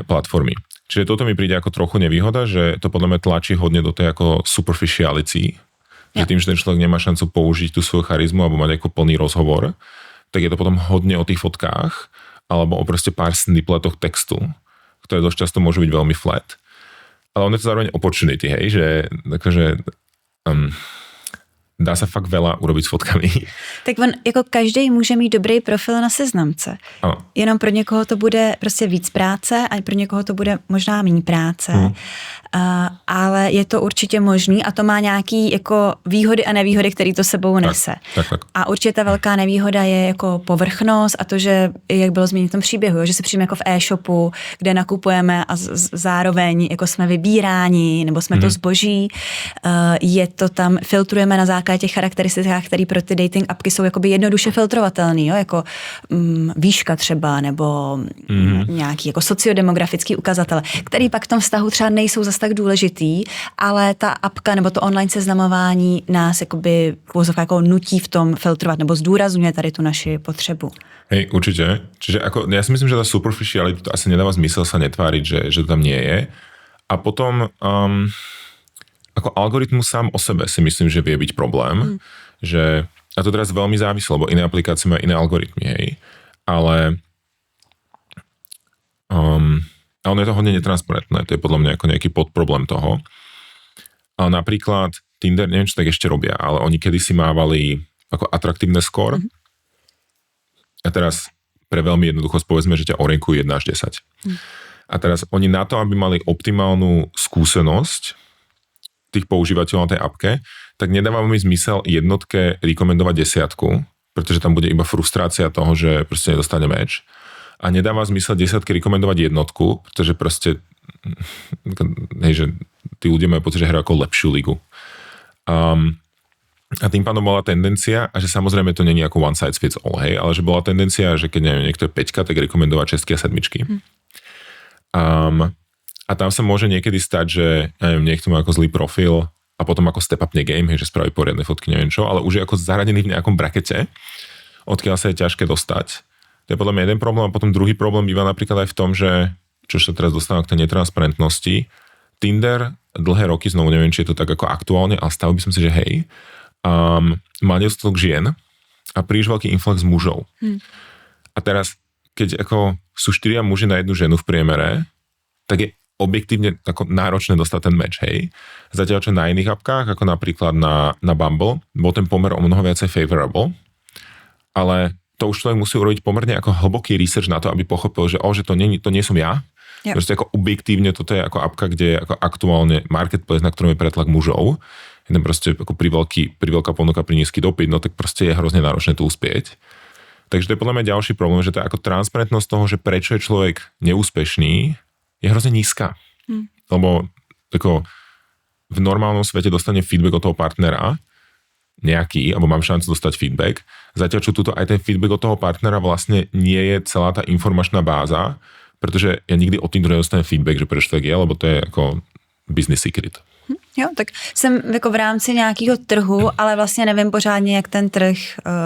platformy. Čiže toto mi príde ako trochu nevýhoda, že to podľa mňa tlačí hodne do tej ako superficiality. Že tým, že ten človek nemá šancu použiť tú svoju charizmu alebo mať ako plný rozhovor, tak je to potom hodne o tých fotkách alebo o proste pár snipletoch textu, ktoré dosť často môžu byť veľmi flat. Ale on je to zároveň opportunity, hej, že akože dá sa fakt veľa urobiť s fotkami. Tak on, jako každý může mít dobrý profil na seznamce. Ano. Jenom pro někoho to bude prostě víc práce a pro někoho to bude možná méně práce. Ale je to určitě možný a to má nějaký jako výhody a nevýhody, které to sebou nese. Tak. A určitě ta velká nevýhoda je jako povrchnost a to, že, jak bylo zmíněno v tom příběhu, že se přijme jako v e-shopu, kde nakupujeme a zároveň jako jsme vybíráni, nebo jsme to zboží. Je to tam, filtrujeme na základě těch charakteristikách, které pro ty dating appky jsou jakoby jednoduše filtrovatelný, jo? Jako výška třeba, nebo nějaký jako sociodemografický ukazatel, který pak v tom vztahu třeba nejsou zase tak důležitý, ale ta apka nebo to online seznamování nás jakoby jako nutí v tom filtrovat, nebo zdůrazňuje tady tu naši potřebu. Hej, určite. Čiže ako, ja si myslím, že tá superficiality to asi nedáva zmysel sa netváriť, že to tam nie je. A potom ako algoritmus sám o sebe si myslím, že vie byť problém. Že, a to teraz veľmi závisí, lebo iné aplikácie majú iné algoritmy, hej. Ale ono je to hodne netransparentné. To je podľa mňa ako nejaký podproblém toho. Ale napríklad Tinder, neviem, čo tak ešte robia, ale oni kedysi mávali ako atraktívne skór. A teraz pre veľmi jednoduchosť povedzme, že ťa orientujú 1 až 10. A teraz oni na to, aby mali optimálnu skúsenosť tých používateľov na tej appke, tak nedáva mi zmysel jednotke rekomendovať 10, pretože tam bude iba frustrácia toho, že proste nedostane meč. A nedáva zmysel 10 rekomendovať jednotku, pretože proste že tí ľudia majú pocit, že hrajú ako lepšiu ligu. A tým pádom bola tendencia, a že samozrejme to nie je ako one size fits all, hej, ale že bola tendencia, že keď neviem, niekto je 5, tak rekomendovať 6 a 7. A tam sa môže niekedy stať, že neviem, niekto má ako zlý profil a potom ako step up game, hej, že spraví poriadne fotky, neviem čo, ale už je ako zaradený v nejakom brakete, odkiaľ sa je ťažké dostať. To je podľa mňa jeden problém a potom druhý problém býva napríklad aj v tom, že čo sa teraz dostáva k tej netransparentnosti. Tinder dlhé roky, znovu neviem, či je to tak ako aktuálne, ale stavil by som si, že hej, má nedostatok žien a príliš veľký influx mužov. A teraz, keď ako sú 4 muži na 1 ženu v priemere, tak je objektívne ako náročné dostať ten match, hej. Zatiaľ, čo na iných apkách, ako napríklad na Bumble, bol ten pomer o mnoho viacej favorable, ale to už človek musí urobiť pomerne ako hlboký research na to, aby pochopil, že to nie som ja. Yep. Proste ako objektívne toto je ako apka, kde je ako aktuálne marketplace, na ktorom je pretlak mužov. Jeden proste ako pri veľká ponuka, pri nízky dopyt, no tak proste je hrozne náročné tu uspieť. Takže to je podľa mňa ďalší problém, že to je ako transparentnosť toho, že prečo je človek neúspešný, je hrozne nízka. Lebo ako v normálnom svete dostane feedback od toho partnera nejaký, alebo mám šancu dostať feedback, zatiaľ čo tuto aj ten feedback od toho partnera vlastne nie je celá tá informačná báza, pretože ja nikdy od tým nedostanem feedback, že prečo tak je, lebo to je ako business secret. Jo, tak jsem jako v rámci nějakého trhu, ale vlastně nevím pořádně, jak ten trh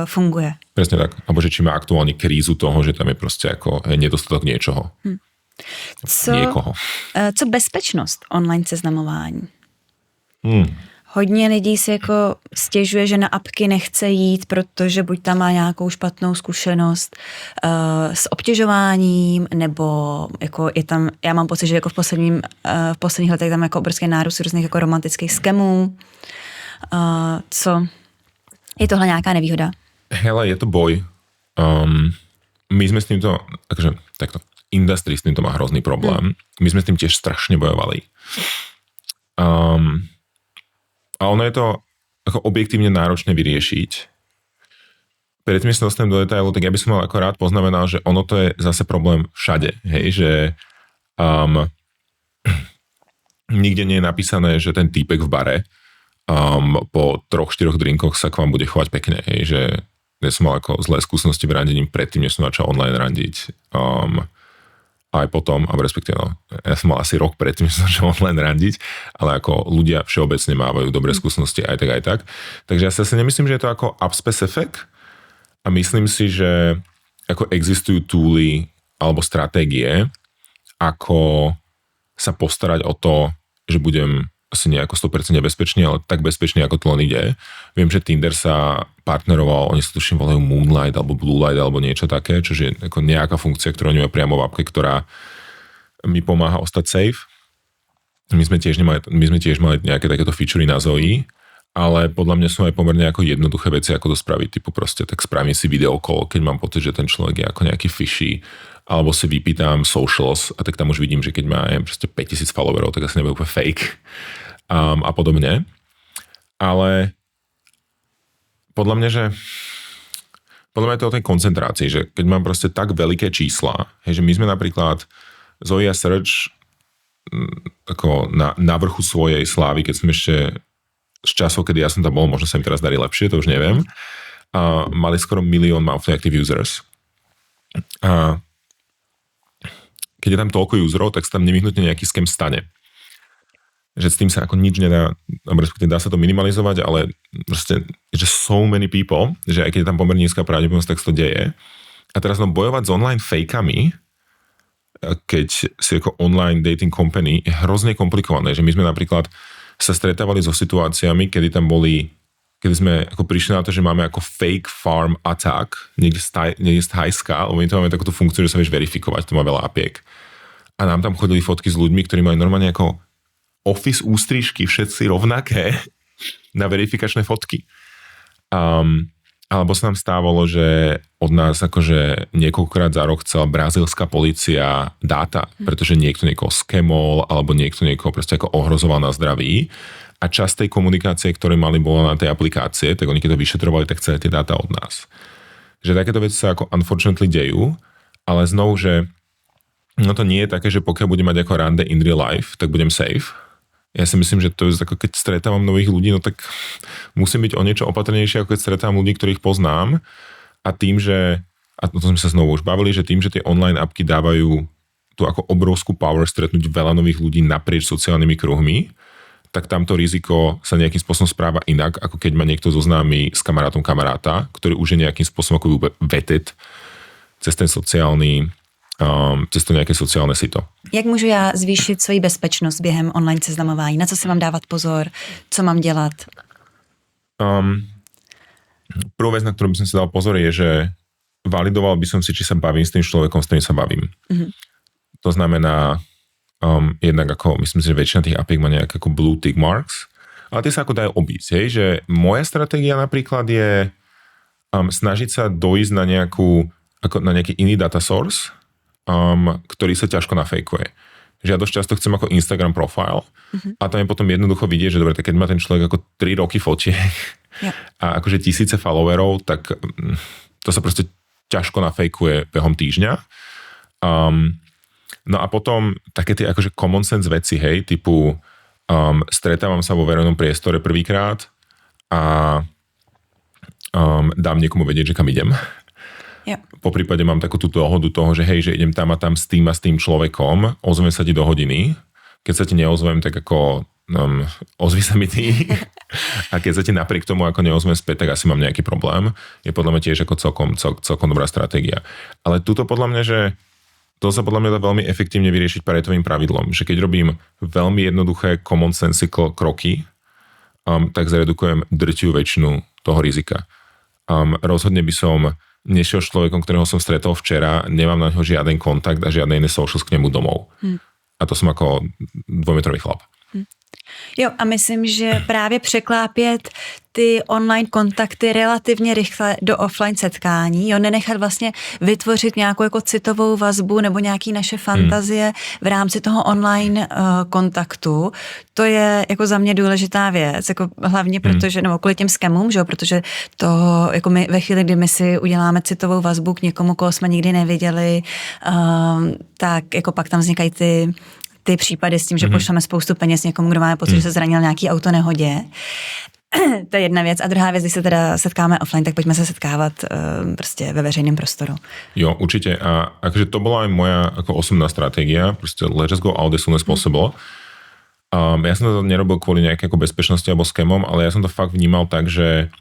funguje. Presne tak. Alebo že či má aktuálne krízu toho, že tam je proste ako nedostatok niečoho. Niekoho. Co bezpečnost online seznamování? Hodně lidí si jako stěžuje, že na apky nechce jít, protože buď tam má nějakou špatnou zkušenost s obtěžováním, nebo jako je tam, já mám pocit, že jako v posledních letech tam jako obrovský nárůst různých jako romantických skemů. Je tohle nějaká nevýhoda? Hele, je to boj. My sme s týmto, takže takto. industry s týmto má hrozný problém. My sme s tým tiež strašne bojovali. A ono je to ako objektívne náročné vyriešiť. Predtým sa dostanem do detailu, tak ja by som mal ako rád poznamenal, že ono to je zase problém všade. Hej, že nikde nie je napísané, že ten týpek v bare po 3-4 drinkoch sa k vám bude chovať pekne. Hej, že ja som mal ako zlé skúsenosti v randením predtým, než som začal online randiť. Aj potom, alebo respektíve, ja som mal asi rok predtým, než som začal online randiť, ale ako ľudia všeobecne mávajú dobré skúsenosti aj tak. Takže ja sa nemyslím, že je to ako up-specific a myslím si, že ako existujú túly alebo stratégie, ako sa postarať o to, že budem asi nejako 100% bezpečný, ale tak bezpečný, ako to len ide. Viem, že Tinder sa partneroval, oni sa tuším volajú Moonlight alebo Blue Light alebo niečo také, čo je ako nejaká funkcia, ktorú oni majú priamo v appke, ktorá mi pomáha ostať safe. My sme tiež mali nejaké takéto featurey na Zoe, ale podľa mňa sú aj pomerne ako jednoduché veci, ako to spraviť. Typu proste tak spravím si video call, keď mám pocit, že ten človek je ako nejaký fishy, alebo si vypýtam socials a tak tam už vidím, že keď má proste 5000 followerov, tak asi nebude úplne fake a podobne. Ale podľa mňa je to o tej koncentrácii, že keď mám proste tak veľké čísla, že my sme napríklad Zoe a Search ako na vrchu svojej slávy, keď som ešte z časov, kedy ja som tam bol, možno sa im teraz darí lepšie, to už neviem, mali skoro 1 000 000 monthly active users. A keď je tam toľko userov, tak sa tam nevyhnutne nejaký scam stane. Že s tým sa ako nič nedá, respektíve dá sa to minimalizovať, ale proste, že so many people, že aj keď je tam pomerne nízka pravdepodobnosť, tak sa to deje. A teraz bojovať s online fakeami, keď si ako online dating company, je hrozne komplikované, že my sme napríklad sa stretávali so situáciami, kedy sme ako prišli na to, že máme ako fake farm attack, niekde z Thajska, lebo my to máme takúto funkciu, že sa vieš verifikovať, to má veľa apiek. A nám tam chodili fotky s ľuďmi, ktorí majú normálne ako office ústrižky, všetci rovnaké na verifikačné fotky. Alebo sa nám stávalo, že od nás akože niekoľkokrát za rok chcela brazílska polícia dáta, pretože niekto niekoho skemol, alebo niekto niekoho proste ako ohrozoval na zdraví. A časť tej komunikácie, ktoré mali, bola na tej aplikácie, tak oni keď to vyšetrovali, tak chceli tie dáta od nás. Že takéto veci sa ako unfortunately dejú, ale znovu, že no to nie je také, že pokiaľ budem mať ako rande in real life, tak budem safe. Ja si myslím, že to je ako keď stretávam nových ľudí, no tak musím byť o niečo opatrnejšie, ako keď stretávam ľudí, ktorých poznám. A tým, že, a to sme sa znovu už bavili, že tým, že tie online appky dávajú tú ako obrovskú power stretnúť veľa nových ľudí naprieč sociálnymi kruhmi, tak tamto riziko sa nejakým spôsobom správa inak, ako keď ma niekto zoznámi s kamarátom kamaráta, ktorý už je nejakým spôsobom ako vetted cez ten sociálny, cez to nejaké sociálne sito. Jak můžu já zvýšit svoji bezpečnost během online seznamování? Na co si mám dávat pozor? Co mám dělat? Prvú vec, na ktorú by som si dal pozor, je, že validoval by som si, či sa bavím s tým človekom, s ktorým sa bavím. Mm-hmm. To znamená, jednak ako, myslím si, že väčšina tých apiek má nejaké ako blue tick marks, ale tie sa ako dajú obísť, hej, že moja stratégia napríklad je snažiť sa dojsť na nejaký iný data source, ktorý sa ťažko nafejkuje. Že ja dosť často chcem ako Instagram profile a tam je potom jednoducho vidieť, že dobre, tak keď má ten človek ako 3 roky fotiek a akože 1000 followerov, tak to sa proste ťažko nafejkuje behom týždňa. No a potom také tie akože common sense veci, hej, typu stretávam sa vo verejnom priestore prvýkrát a dám niekomu vedieť, že kam idem. Po prípade mám takú tú dohodu toho, že hej, že idem tam a tam s tým a s tým človekom, ozvem sa ti do hodiny. Keď sa ti neozvem, tak ako ozvi sa mi ty. A keď sa ti napriek tomu ako neozvem späť, tak asi mám nejaký problém. Je podľa mňa tiež ako celkom dobrá stratégia. Ale tuto podľa mňa, že to sa podľa mňa dá veľmi efektívne vyriešiť Paretovým pravidlom, že keď robím veľmi jednoduché commonsensical kroky, tak zredukujem drtivú väčšinu toho rizika. Rozhodne by som nešiel s človekom, ktorého som stretol včera, nemám na ňo žiaden kontakt a žiadne iné socials k nemu domov. A to som ako 2-metrový chlap. Jo, a myslím, že právě překlápět ty online kontakty relativně rychle do offline setkání, jo, nenechat vlastně vytvořit nějakou jako citovou vazbu nebo nějaký naše fantazie v rámci toho online kontaktu, to je jako za mě důležitá věc, jako hlavně protože, nebo kvůli těm skemům, že jo, protože to, jako my ve chvíli, kdy my si uděláme citovou vazbu k někomu, koho jsme nikdy neviděli, tak jako pak tam vznikají ty případy s tím, že pošleme spoustu peněz někomu, kdo máme pocit, že se zranil nějaký autonehodě. To je jedna věc. A druhá věc, když se teda setkáme offline, tak pojďme se setkávat prostě ve veřejném prostoru. Jo, určite. A akože to bola aj moja ako osobná stratégia. Proste let's go out as soon as possible. Ja som to nerobil kvôli nejakej ako bezpečnosti alebo skémom, ale ja som to fakt vnímal tak, že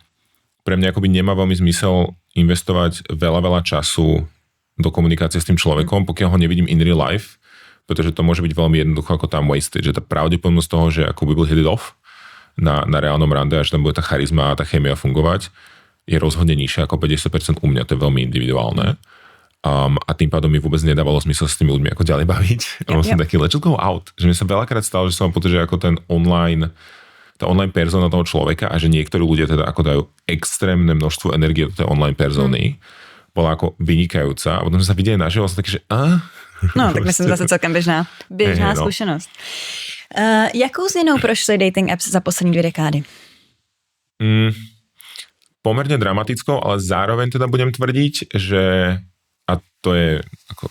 pre mňa akoby nemá veľmi zmysel investovať veľa času do komunikácie s tým človekom, pokiaľ ho nevidím in real life, pretože to môže byť veľmi jednoducho ako tam wasted, že tá pravdepodobnosť toho, že ako we will hit it off na reálnom rande a že tam bude tá charizma a tá chémia fungovať, je rozhodne nižšia ako 50% u mňa, to je veľmi individuálne. A tým pádom mi vôbec nedávalo zmysel s tými ľuďmi ako ďalej baviť. A som taký, let's go out. Že mi sa veľakrát stalo, že som mám pocit, že ako tá online persona toho človeka a že niektorí ľudia teda ako dajú extrémne množstvo energie do tej online persony, bola ako vynikajúca. A potom som sa videli naživo, som taký, že No, tak myslím zase celkem běžná zkušenost. Jakou změnou prošly dating apps za poslední 2 dekády? Pomerne dramatickou, ale zároveň teda budem tvrdiť, že, a to je ako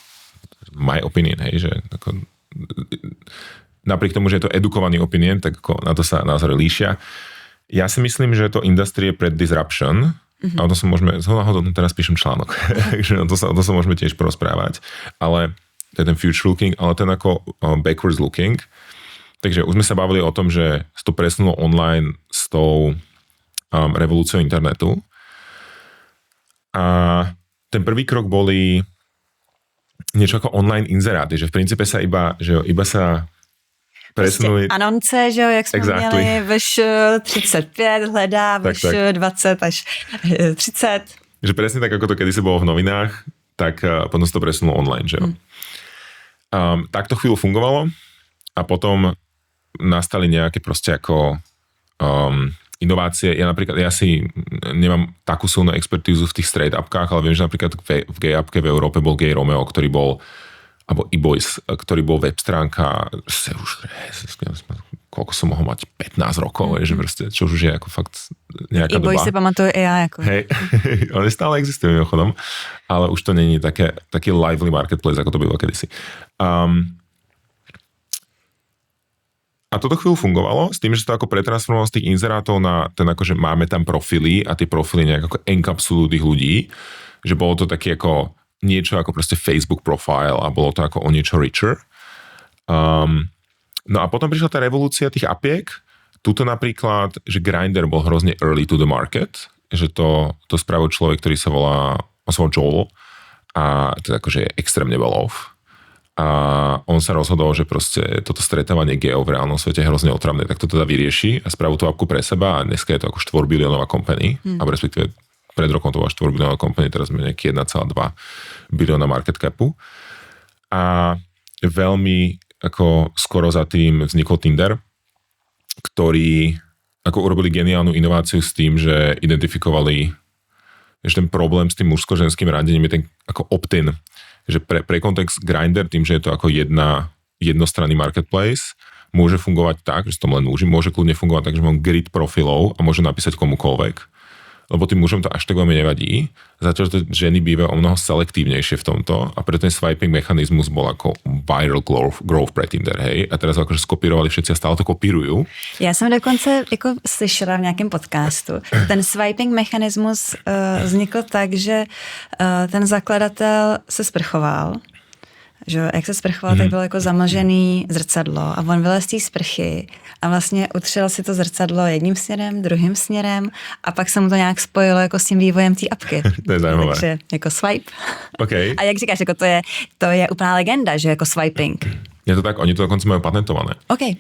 my opinion, hej, že ako, napriek tomu, že je to edukovaný opinion, tak ako na to sa názory líšia. Ja si myslím, že to industrie je pred disruption, a o to sa môžeme, z náhodou teraz píšem článok, takže o to sa môžeme tiež porozprávať, ale to je ten future looking, ale ten ako backwards looking. Takže už sme sa bavili o tom, že sa to presunulo online s tou revolúciou internetu. A ten prvý krok boli niečo ako online inzeráty, že v princípe sa iba sa presunuli... Prostě anonce, že jo, jak jsme měli, veš 35 hledá, veš 20 až 30. Že presne tak, ako to kedysi bolo v novinách, tak potom sa to presunulo online, že jo. Tak to chvíľu fungovalo a potom nastali nejaké proste ako inovácie. Ja si nemám takú silnú expertízu v tých straight upkách, ale viem, že napríklad v gay upke v Európe bol Gay Romeo, ktorý bol, alebo eBoys, ktorý bol web stránka, koľko som mohol mať, 15 rokov, že proste, čo už je ako fakt nejaká doba. eBoys si pamatuju i ja. Ako. Hej, on stále existuje mimochodom, ale už to není taký lively marketplace, ako to bylo kedysi. A toto chvíľu fungovalo s tým, že sa to ako pretransformovalo z tých inzerátov na ten akože máme tam profily a tie profily nejak ako enkapsulujú tých ľudí, že bolo to také ako niečo ako proste Facebook profile a bolo to ako o niečo richer. No a potom prišla tá revolúcia tých apiek. Tuto napríklad, že Grindr bol hrozne early to the market, že to spravil človek, ktorý sa volá Joel a to akože je extrémne well off. A on sa rozhodol, že proste toto stretávanie gejov v reálnom svete je hrozne otravné, tak to teda vyrieši a spraví tú apku pre seba a dneska je to ako 4 biliónová company, a respektíve pred rokom to bola 4 biliónová company, teraz sme nejaký 1,2 bilióna market capu. A veľmi ako skoro za tým vznikol Tinder, ktorí ako urobili geniálnu inováciu s tým, že identifikovali, že ten problém s tým mužsko-ženským randením je ten ako opt-in, že pre kontext Grindr, tým, že je to ako jednostranný marketplace, môže fungovať tak, že to len muži, môže kľudne fungovať tak, že mám grid profilov a môže napísať komukoľvek, lebo tým mužom to až tak veľmi nevadí. Zatiaľ, že ženy bývajú o mnoho selektívnejšie v tomto a preto ten swiping mechanizmus bol ako viral growth pre Tinder, hej? A teraz akože skopírovali všetci a stále to kopírujú. Já jsem dokonce jako slyšela v nějakém podcastu. Ten swiping mechanismus vznikl tak, že ten zakladatel se sprchoval, že jak se sprchoval, tak bylo jako zamlžený zrcadlo a on vylez z té sprchy a vlastně utřel si to zrcadlo jedním směrem, druhým směrem a pak se mu to nějak spojilo jako s tím vývojem té apky. To je zajímavé. Takže jako swipe. Okay. A jak říkáš, jako to je úplná legenda, že jako swiping. Je to tak, oni to dokonca majú patentované. OK.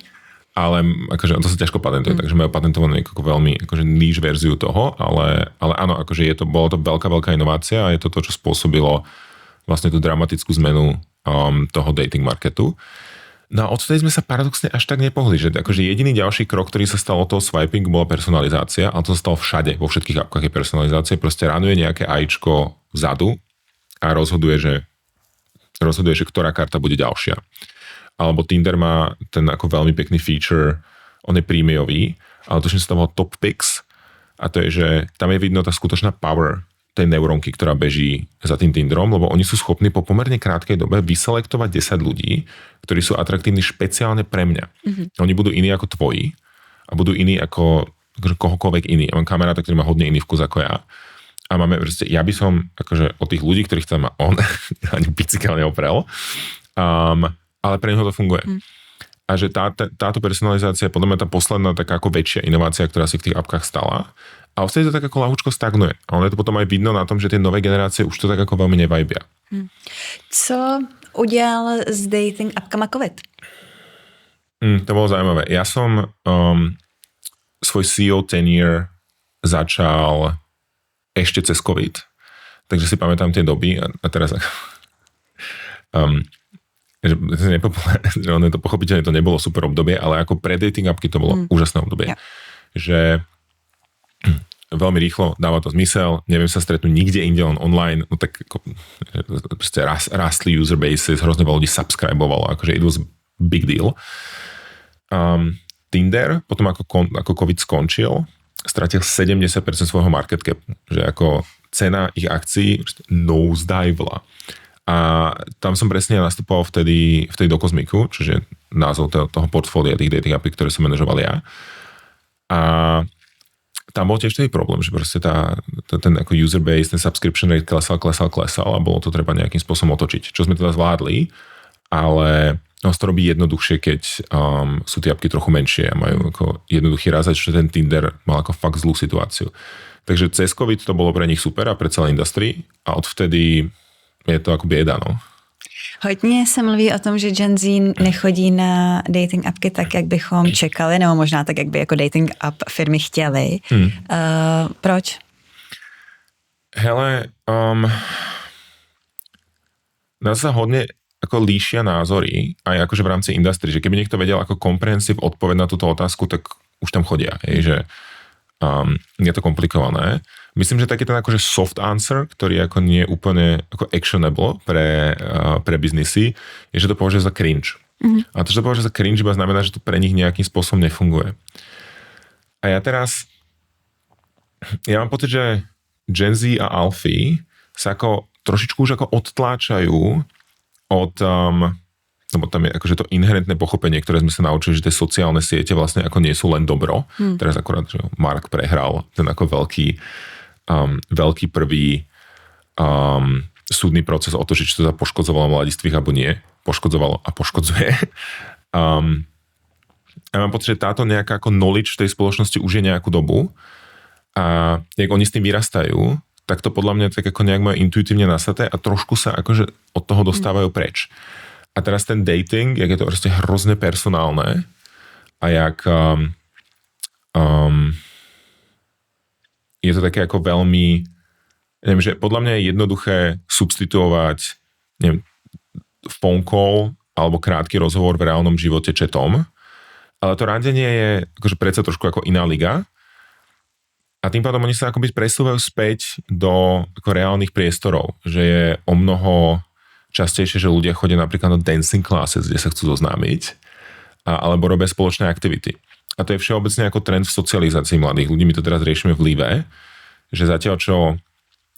Ale akože to sa ťažko patentuje, takže majú patentovanú ako veľmi akože níž verziu toho, ale áno, akože bolo to veľká inovácia a je to to, čo spôsobilo vlastne tú dramatickú zmenu toho dating marketu. No a odtedy sme sa paradoxne až tak nepohli, že akože jediný ďalší krok, ktorý sa stal od toho swipingu, bola personalizácia, ale to sa stalo všade, vo všetkých appkách je personalizácia, proste ránuje nejaké AIčko vzadu a rozhoduje, že ktorá karta bude ďalšia. Alebo Tinder má ten ako veľmi pekný feature, on je prémiový, ale to, že sa tam volá Top Picks, a to je, že tam je vidno tá skutočná power tej neurónky, ktorá beží za tým Tinderom, lebo oni sú schopní po pomerne krátkej dobe vyselektovať 10 ľudí, ktorí sú atraktívni špeciálne pre mňa. Oni budú iní ako tvoji a budú iní ako kohokoľvek iný. Ja mám kamaráta, ktorý má hodne iný vkus ako ja. A máme, ja by som akože od tých ľudí, ktorých tam má on, ani bicykel neoprel, ale pre neho to funguje. A že táto personalizácia je podľa mňa tá posledná taká ako väčšia inovácia, ktorá si v tých appkách stala. A vtedy to tak ako ľahučko stagnuje. A ono je to potom aj vidno na tom, že tie nové generácie už to tak ako veľmi nevajbia. Co udělal s dating appkama COVID? To bolo zaujímavé. Ja som svoj CEO tenure začal ešte cez COVID. Takže si pamätám tie doby a teraz že ono to pochopiteľne to nebolo super obdobie, ale ako pre dating appky to bolo úžasné obdobie. Že veľmi rýchlo dáva to zmysel, neviem sa stretnúť nikde inde, len online, no tak ako, proste rastli user bases, hrozne veľa ľudí subscribovalo, akože it was big deal. Tinder, potom ako COVID skončil, stratil 70% svojho market cap, že ako cena ich akcií nosedivela. A tam som presne nastupoval vtedy do Kozmiku, čiže názov toho portfólia tých dating appí, ktoré som manažoval ja. A tam bol tiež ten problém, že proste ten ako user base, ten subscription rate klesal a bolo to treba nejakým spôsobom otočiť. Čo sme teda zvládli, ale to robí jednoduchšie, keď sú tie appky trochu menšie a majú ako jednoduchý rázač, že ten Tinder mal ako fakt zlú situáciu. Takže cez COVID to bolo pre nich super a pre celé industrii a odvtedy je to ako bieda, no. Hodně se mluví o tom, že Gen Z nechodí na dating appky tak, jak bychom čekali, nebo možná tak, jak by jako dating app firmy chtěly. Proč? Hele, nás sa hodne ako líšia názory aj akože v rámci industrie, že keby niekto vedel ako comprehensive odpoveď na túto otázku, tak už tam chodia, že je to komplikované. Myslím, že taký ten akože soft answer, ktorý ako nie je úplne ako actionable pre biznisy, je, že to považuje za cringe. A to, že to považuje za cringe, iba znamená, že to pre nich nejakým spôsobom nefunguje. A ja mám pocit, že Gen Z a Alfy sa ako trošičku už ako odtláčajú od lebo tam je akože to inherentné pochopenie, ktoré sme sa naučili, že tie sociálne siete vlastne ako nie sú len dobro. Teraz akorát, že Mark prehral ten ako veľký prvý súdny proces o to, že či to sa poškodzovalo mladistvých alebo nie. Poškodzovalo a poškodzuje. Ja mám pocit, že táto nejaká ako knowledge v tej spoločnosti už je nejakú dobu a jak oni s tým vyrastajú, tak to podľa mňa tak ako nejak majú intuitívne nasaté a trošku sa akože od toho dostávajú preč. A teraz ten dating, jak je to proste hrozne personálne a jak je to také ako veľmi, neviem, že podľa mňa je jednoduché substituovať, neviem, phone call alebo krátky rozhovor v reálnom živote chatom, ale to randenie je akože predsa trošku ako iná liga a tým pádom oni sa akoby presúvajú späť do ako reálnych priestorov, že je o mnoho častejšie, že ľudia chodia napríklad na dancing classes, kde sa chcú zoznámiť, alebo robia spoločné aktivity. A to je všeobecne ako trend v socializácii mladých ľudí. My to teraz riešime v Live, že zatiaľ čo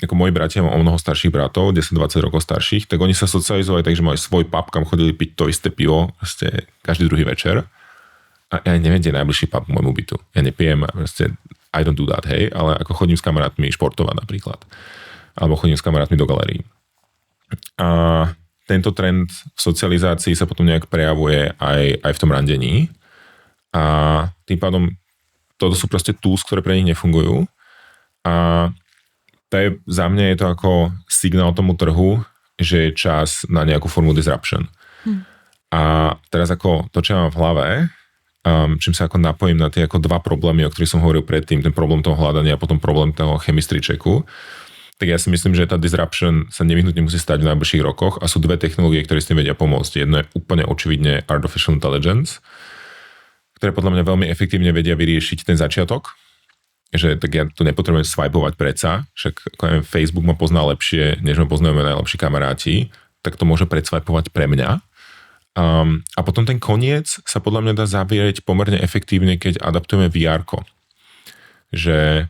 ako moji bratia mám o mnoho starších bratov, 10-20 rokov starších, tak oni sa socializovali tak, že mali svoj pub, kam chodili piť to isté pivo proste každý druhý večer. A ja neviem, kde je najbližší pub k môjmu bytu. Ja nepijem, proste I don't do that, hej, ale ako chodím s kamarátmi športovať napríklad. Alebo chodím s kamarátmi do galérií. A tento trend v socializácii sa potom nejak prejavuje aj v tom randení. A tým pádom toto sú proste tools, ktoré pre nich nefungujú. A to je, za mňa je to ako signál tomu trhu, že je čas na nejakú formu disruption. A teraz ako to, čo ja mám v hlave, čím sa ako napojím na tie ako dva problémy, o ktorých som hovoril predtým, ten problém toho hľadania a potom problém toho chemistry checku, tak ja si myslím, že tá disruption sa nevyhnutne musí stať v najbližších rokoch a sú dve technológie, ktoré s tým vedia pomôcť. Jedno je úplne očividne artificial intelligence, ktoré podľa mňa veľmi efektívne vedia vyriešiť ten začiatok, že tak ja tu nepotrebujem swipovať predsa, však ako neviem, Facebook ma pozná lepšie, než ma poznajú najlepší kamaráti, tak to môže predswipovať pre mňa. A potom ten koniec sa podľa mňa dá zavierať pomerne efektívne, keď adaptujeme VR-ko. Že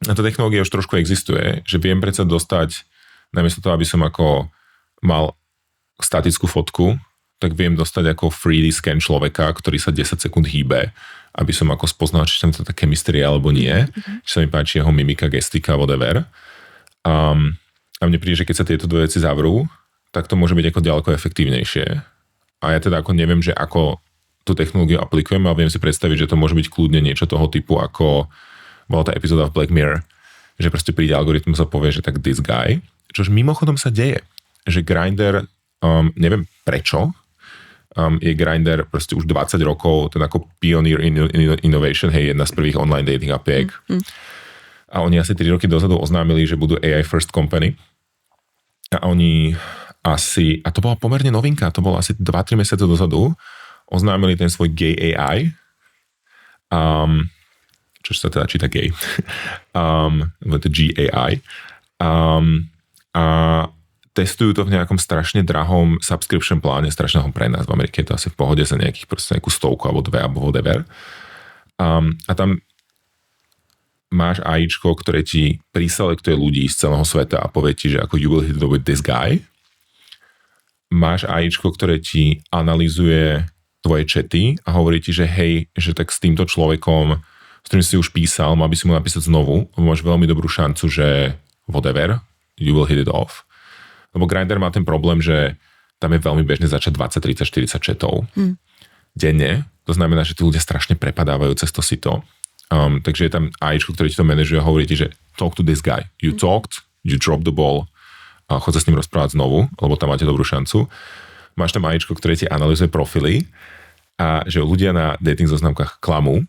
tá technológia už trošku existuje, že viem predsa dostať, namiesto toho, aby som ako mal statickú fotku, tak viem dostať ako 3D scan človeka, ktorý sa 10 sekúnd hýbe, aby som ako spoznal, či tam to také chemistry alebo nie, či sa mi páči jeho mimika, gestika, whatever. A mne príde, že keď sa tieto dve veci zavrú, tak to môže byť ako ďaleko efektívnejšie. A ja teda ako neviem, že ako tú technológiu aplikujem, ale viem si predstaviť, že to môže byť kľudne niečo toho typu, ako bola tá epizóda v Black Mirror, že proste príde algoritmus a povie, že tak this guy, čož mimochodom sa deje, že Grindr, neviem prečo, je Grindr proste už 20 rokov, ten ako pioneer innovation, hej, jedna z prvých online dating apiek. A oni asi 3 roky dozadu oznámili, že budú AI first company. A oni asi, a to bola pomerne novinka, to bolo asi 2-3 mesiace dozadu, oznámili ten svoj gay AI, čo sa teda číta gay, to GAI, a testujú to v nejakom strašne drahom subscription pláne, strašného pre nás, v Amerike je to asi v pohode za nejakých proste nejakú 100 alebo 2 alebo whatever. A tam máš AIčko, ktoré ti priselektuje ľudí z celého sveta a povie ti, že ako you will hit it with this guy. Máš AIčko, ktoré ti analyzuje tvoje chaty a hovorí ti, že hej, že tak s týmto človekom, s ktorým si už písal, mal by si mu napísať znovu, lebo máš veľmi dobrú šancu, že whatever, you will hit it off. Lebo Grindr má ten problém, že tam je veľmi bežné začať 20, 30, 40 chatov denne. To znamená, že tí ľudia strašne prepadávajú cez to sito. Takže je tam AIčko, ktorý ti to manažuje a hovorí ti, že talk to this guy. You talked, you dropped the ball, a chod sa s ním rozprávať znovu, lebo tam máte dobrú šancu. Máš tam AIčko, ktoré ti analyzuje profily a že ľudia na dating zoznamkách klamú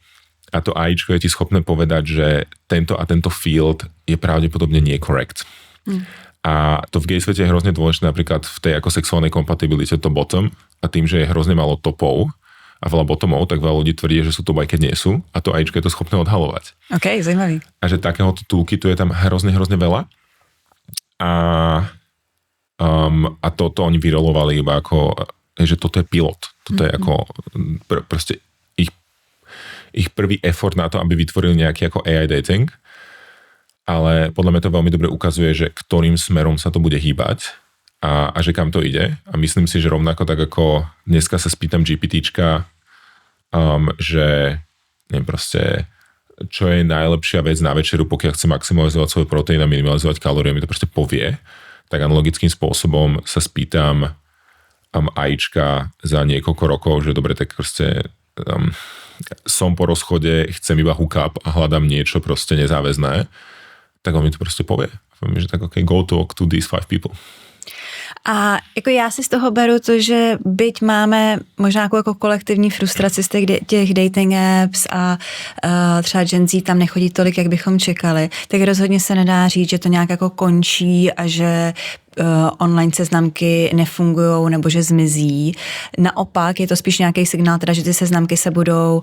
a to AIčko je ti schopné povedať, že tento a tento field je pravdepodobne nie correct. A to v gay svete je hrozne dôležité napríklad v tej ako sexuálnej kompatibilite to bottom a tým, že je hrozne málo topov a veľa bottomov, tak veľa ľudí tvrdí, že sú top, aj keď nie sú a to AIčko je to schopné odhalovať. OK, zaujímavý. A že takéhoto toolkitu je tam hrozne veľa. A toto oni vyrolovali iba ako, že toto je pilot. Toto je ako proste ich prvý effort na to, aby vytvorili nejaký ako AI dating. Ale podľa mňa to veľmi dobre ukazuje, že ktorým smerom sa to bude hýbať a že kam to ide. A myslím si, že rovnako tak ako dneska sa spýtam GPTčka, že neviem proste, čo je najlepšia vec na večeru, pokiaľ chce maximalizovať svoj proteín a minimalizovať kalórie, mi to proste povie. Tak analogickým spôsobom sa spýtam AIčka za niekoľko rokov, že dobre, tak proste som po rozchode, chcem iba hook up a hľadám niečo proste nezáväzné, tak on mi to proste povie. Poviem, že tak okay, go talk to these 5 people. A jako já si z toho beru to, že byť máme možná jako kolektivní frustraci z těch dating apps a třeba Gen Z tam nechodí tolik, jak bychom čekali, tak rozhodně se nedá říct, že to nějak jako končí a že online seznamky nefungujou nebo že zmizí. Naopak je to spíš nějaký signál, teda, že ty seznamky se budou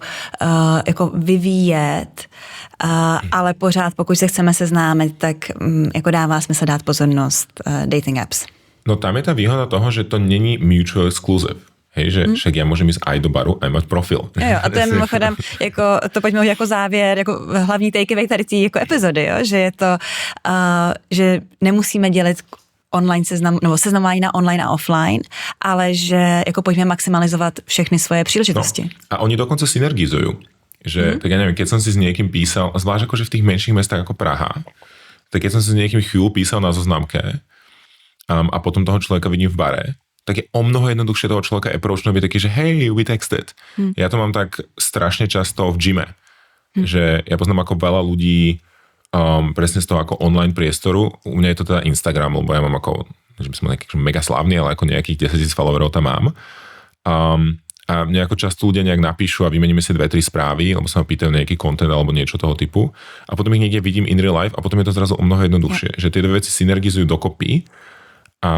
jako vyvíjet, ale pořád, pokud se chceme seznámit, tak jako dává smysl dát pozornost dating apps. No tam je tá výhoda toho, že to není mutual exclusive. Hej, že však ja môžem ísť aj do baru, aj mať profil. Jo, a to je mimochodem, jako, to pojďme jako závěr, jako hlavní takeaway tady té jako epizody, jo, že je to, že nemusíme dělit online seznamování na online a offline, ale že jako pojďme maximalizovat všechny svoje příležitosti. No, a oni dokonca synergizujú. Že, tak ja neviem, keď som si s niekým písal, zvlášť akože v tých menších mestách ako Praha, tak keď som si s niekým chvíľu písal na zoznamke, a potom toho človeka vidím v bare, tak je o mnoho jednoduchšie toho človeka approachnúť byť taký, že hej, we texted. Ja to mám tak strašne často v gyme, že ja poznám ako veľa ľudí presne z toho ako online priestoru. U mňa je to teda Instagram, lebo ja mám ako, že by som nejaký mega slávny, ale ako nejakých 10 000 followerov tam mám. a mne ako často ľudia nejak napíšu a vymeníme si 2-3 správy, lebo sa ma pýtajú nejaký content alebo niečo toho typu a potom ich niekde vidím in real life a potom je to zrazu o mnoho jednoduchšie, že tie dve veci synergizujú dokopy a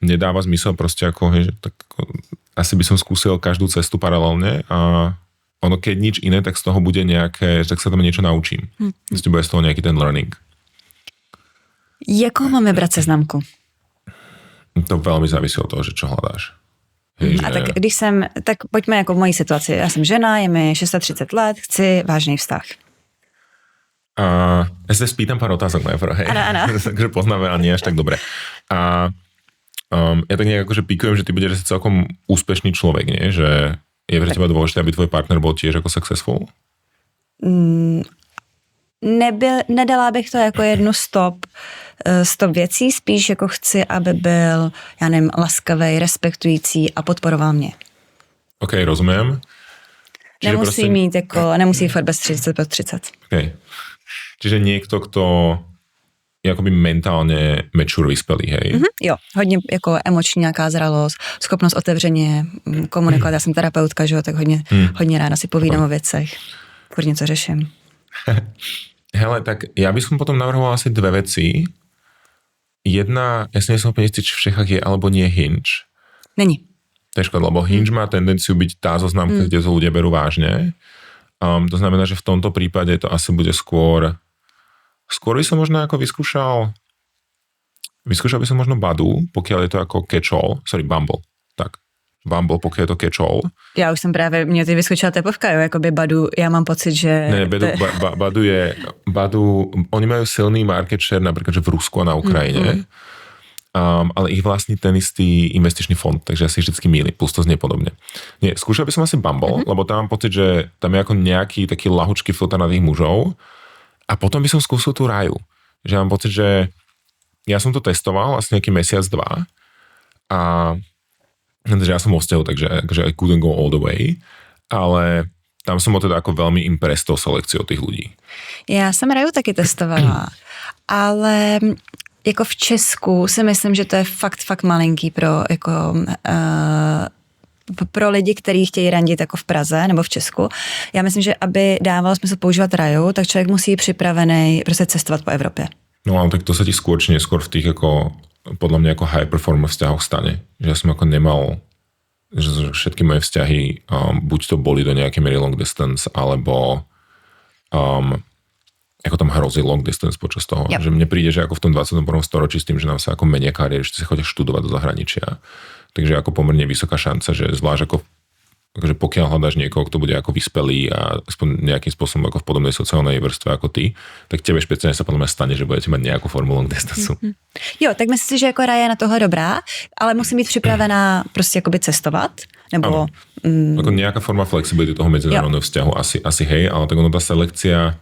nedáva zmysel proste ako, hej, že tak ako, asi by som skúsil každú cestu paralelne a ono keď nič iné, tak z toho bude nejaké, tak sa tam niečo naučím. Vlastne bude z toho nejaký ten learning. Jakou máme brať seznamku? To veľmi závisí od toho, že čo hľadáš. Hej, a tak pojďme jako v mojí situaci. Já jsem žena, je mi 630 let, chci vážný vztah. Ja sa spýtam pár otázok najprv, hej. Ano. Takže poznáme, ale nie až tak dobre. A ja tak nejak akože pikujem, že ty budeš celkom úspešný človek, nie? Že je pre teba dôležité, aby tvoj partner bol tiež ako successful? Nedala bych to jako jednu stop věcí, spíš jako chci, aby byl, já nevím, laskavý, respektující a podporoval mě. OK, rozumiem. Nemusí furt bez 30 pod 30. OK. Čiže niekto, kto je akoby mentálne mature, vyspelý, hej? Jo, hodně jako emoční nějaká zralost, schopnost otevřeně komunikovat. Já jsem terapeutka, že jo, tak hodně ráda si povídám o věcech. Furt něco řeším. Hele, tak ja by som potom navrhoval asi dve veci. Jedna, ja si nie som úplne istý, či v Čechách je alebo nie Hinge. Není. To je škoda, lebo Hinge má tendenciu byť tá zoznamka, kde to ľudia berú vážne. To znamená, že v tomto prípade to asi bude skôr by som možno ako vyskúšal by som možno Badoo, pokiaľ je to ako Bumble. Tak. Bumble, pokud je to catch-all. Já už jsem právě, mě teď vyskočila tepovka, jo, jakoby Badoo, já mám pocit, že... Ne, Badoo, oni majú silný market share napríklad, že v Rusku a na Ukrajine, ale ich vlastní ten istý investičný fond, takže ja si vždycky mýlim, plus to znie podobne. Nie, skúšal by som asi Bumble, lebo tam mám pocit, že tam je ako nejaký taký lahučký filter na tých mužov a potom by som skúsil tú Raju. Že mám pocit, že ja som to testoval asi nejaký mesiac, 2 a že ja som vo vzťahu, takže I couldn't go all the way, ale tam som teda ako veľmi impressed tou selekciou tých ľudí. Já jsem Raju taky testovala, ale jako v Česku si myslím, že to je fakt malinký pro lidi, kteří chtějí randit jako v Praze nebo v Česku. Já myslím, že aby dávalo smysl používat Raju, tak člověk musí být připravený prostě cestovat po Evropě. No ale tak to sa ti skôr či neskôr v tých ako podľa mňa ako high performer vzťahoch stane. Že ja som ako nemal, že všetky moje vzťahy buď to boli do nejakej miery long distance, alebo ako tam hrozí long distance počas toho. Yep. Že mne príde, že ako v tom 21. storočí s tým, že nám sa ako menia kariéry, že si chodia študovať do zahraničia. Takže ako pomerne vysoká šanca, že zvlášť ako takže pokiaľ hľadáš niekoho, kto bude ako vyspelý a aspoň nejakým spôsobom ako v podobnej sociálnej vrstve ako ty, tak tebe špeciálne sa podľa mňa stane, že budete mať nejakú formu long distance. Jo, tak myslím si, že jako Raja je na tohle dobrá, ale musím být připravená prostě jakoby cestovat, nebo... Ako nejaká forma flexibility toho medzinárodného vzťahu asi hej, ale tak ono tá selekcia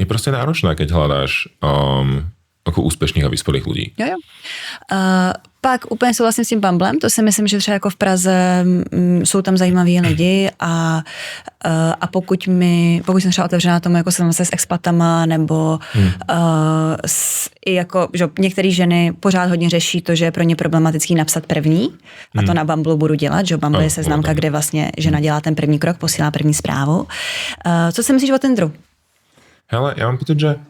je proste náročná, keď hľadáš jako úspěšných a vyspělých lidí. Jo. Pak úplně souhlasím s tím Bumblem, to si myslím, že třeba jako v Praze jsou tam zajímaví lidi a pokud jsem třeba otevřená tomu, jako jsem se s expatama, nebo i jako, že některé ženy pořád hodně řeší to, že je pro ně problematický napsat první a to na Bumble budu dělat, že Bumble je seznamka, kde vlastně žena dělá ten první krok, posílá první zprávu. Co si myslíš o Tinderu? Hele, ja mám pocit, že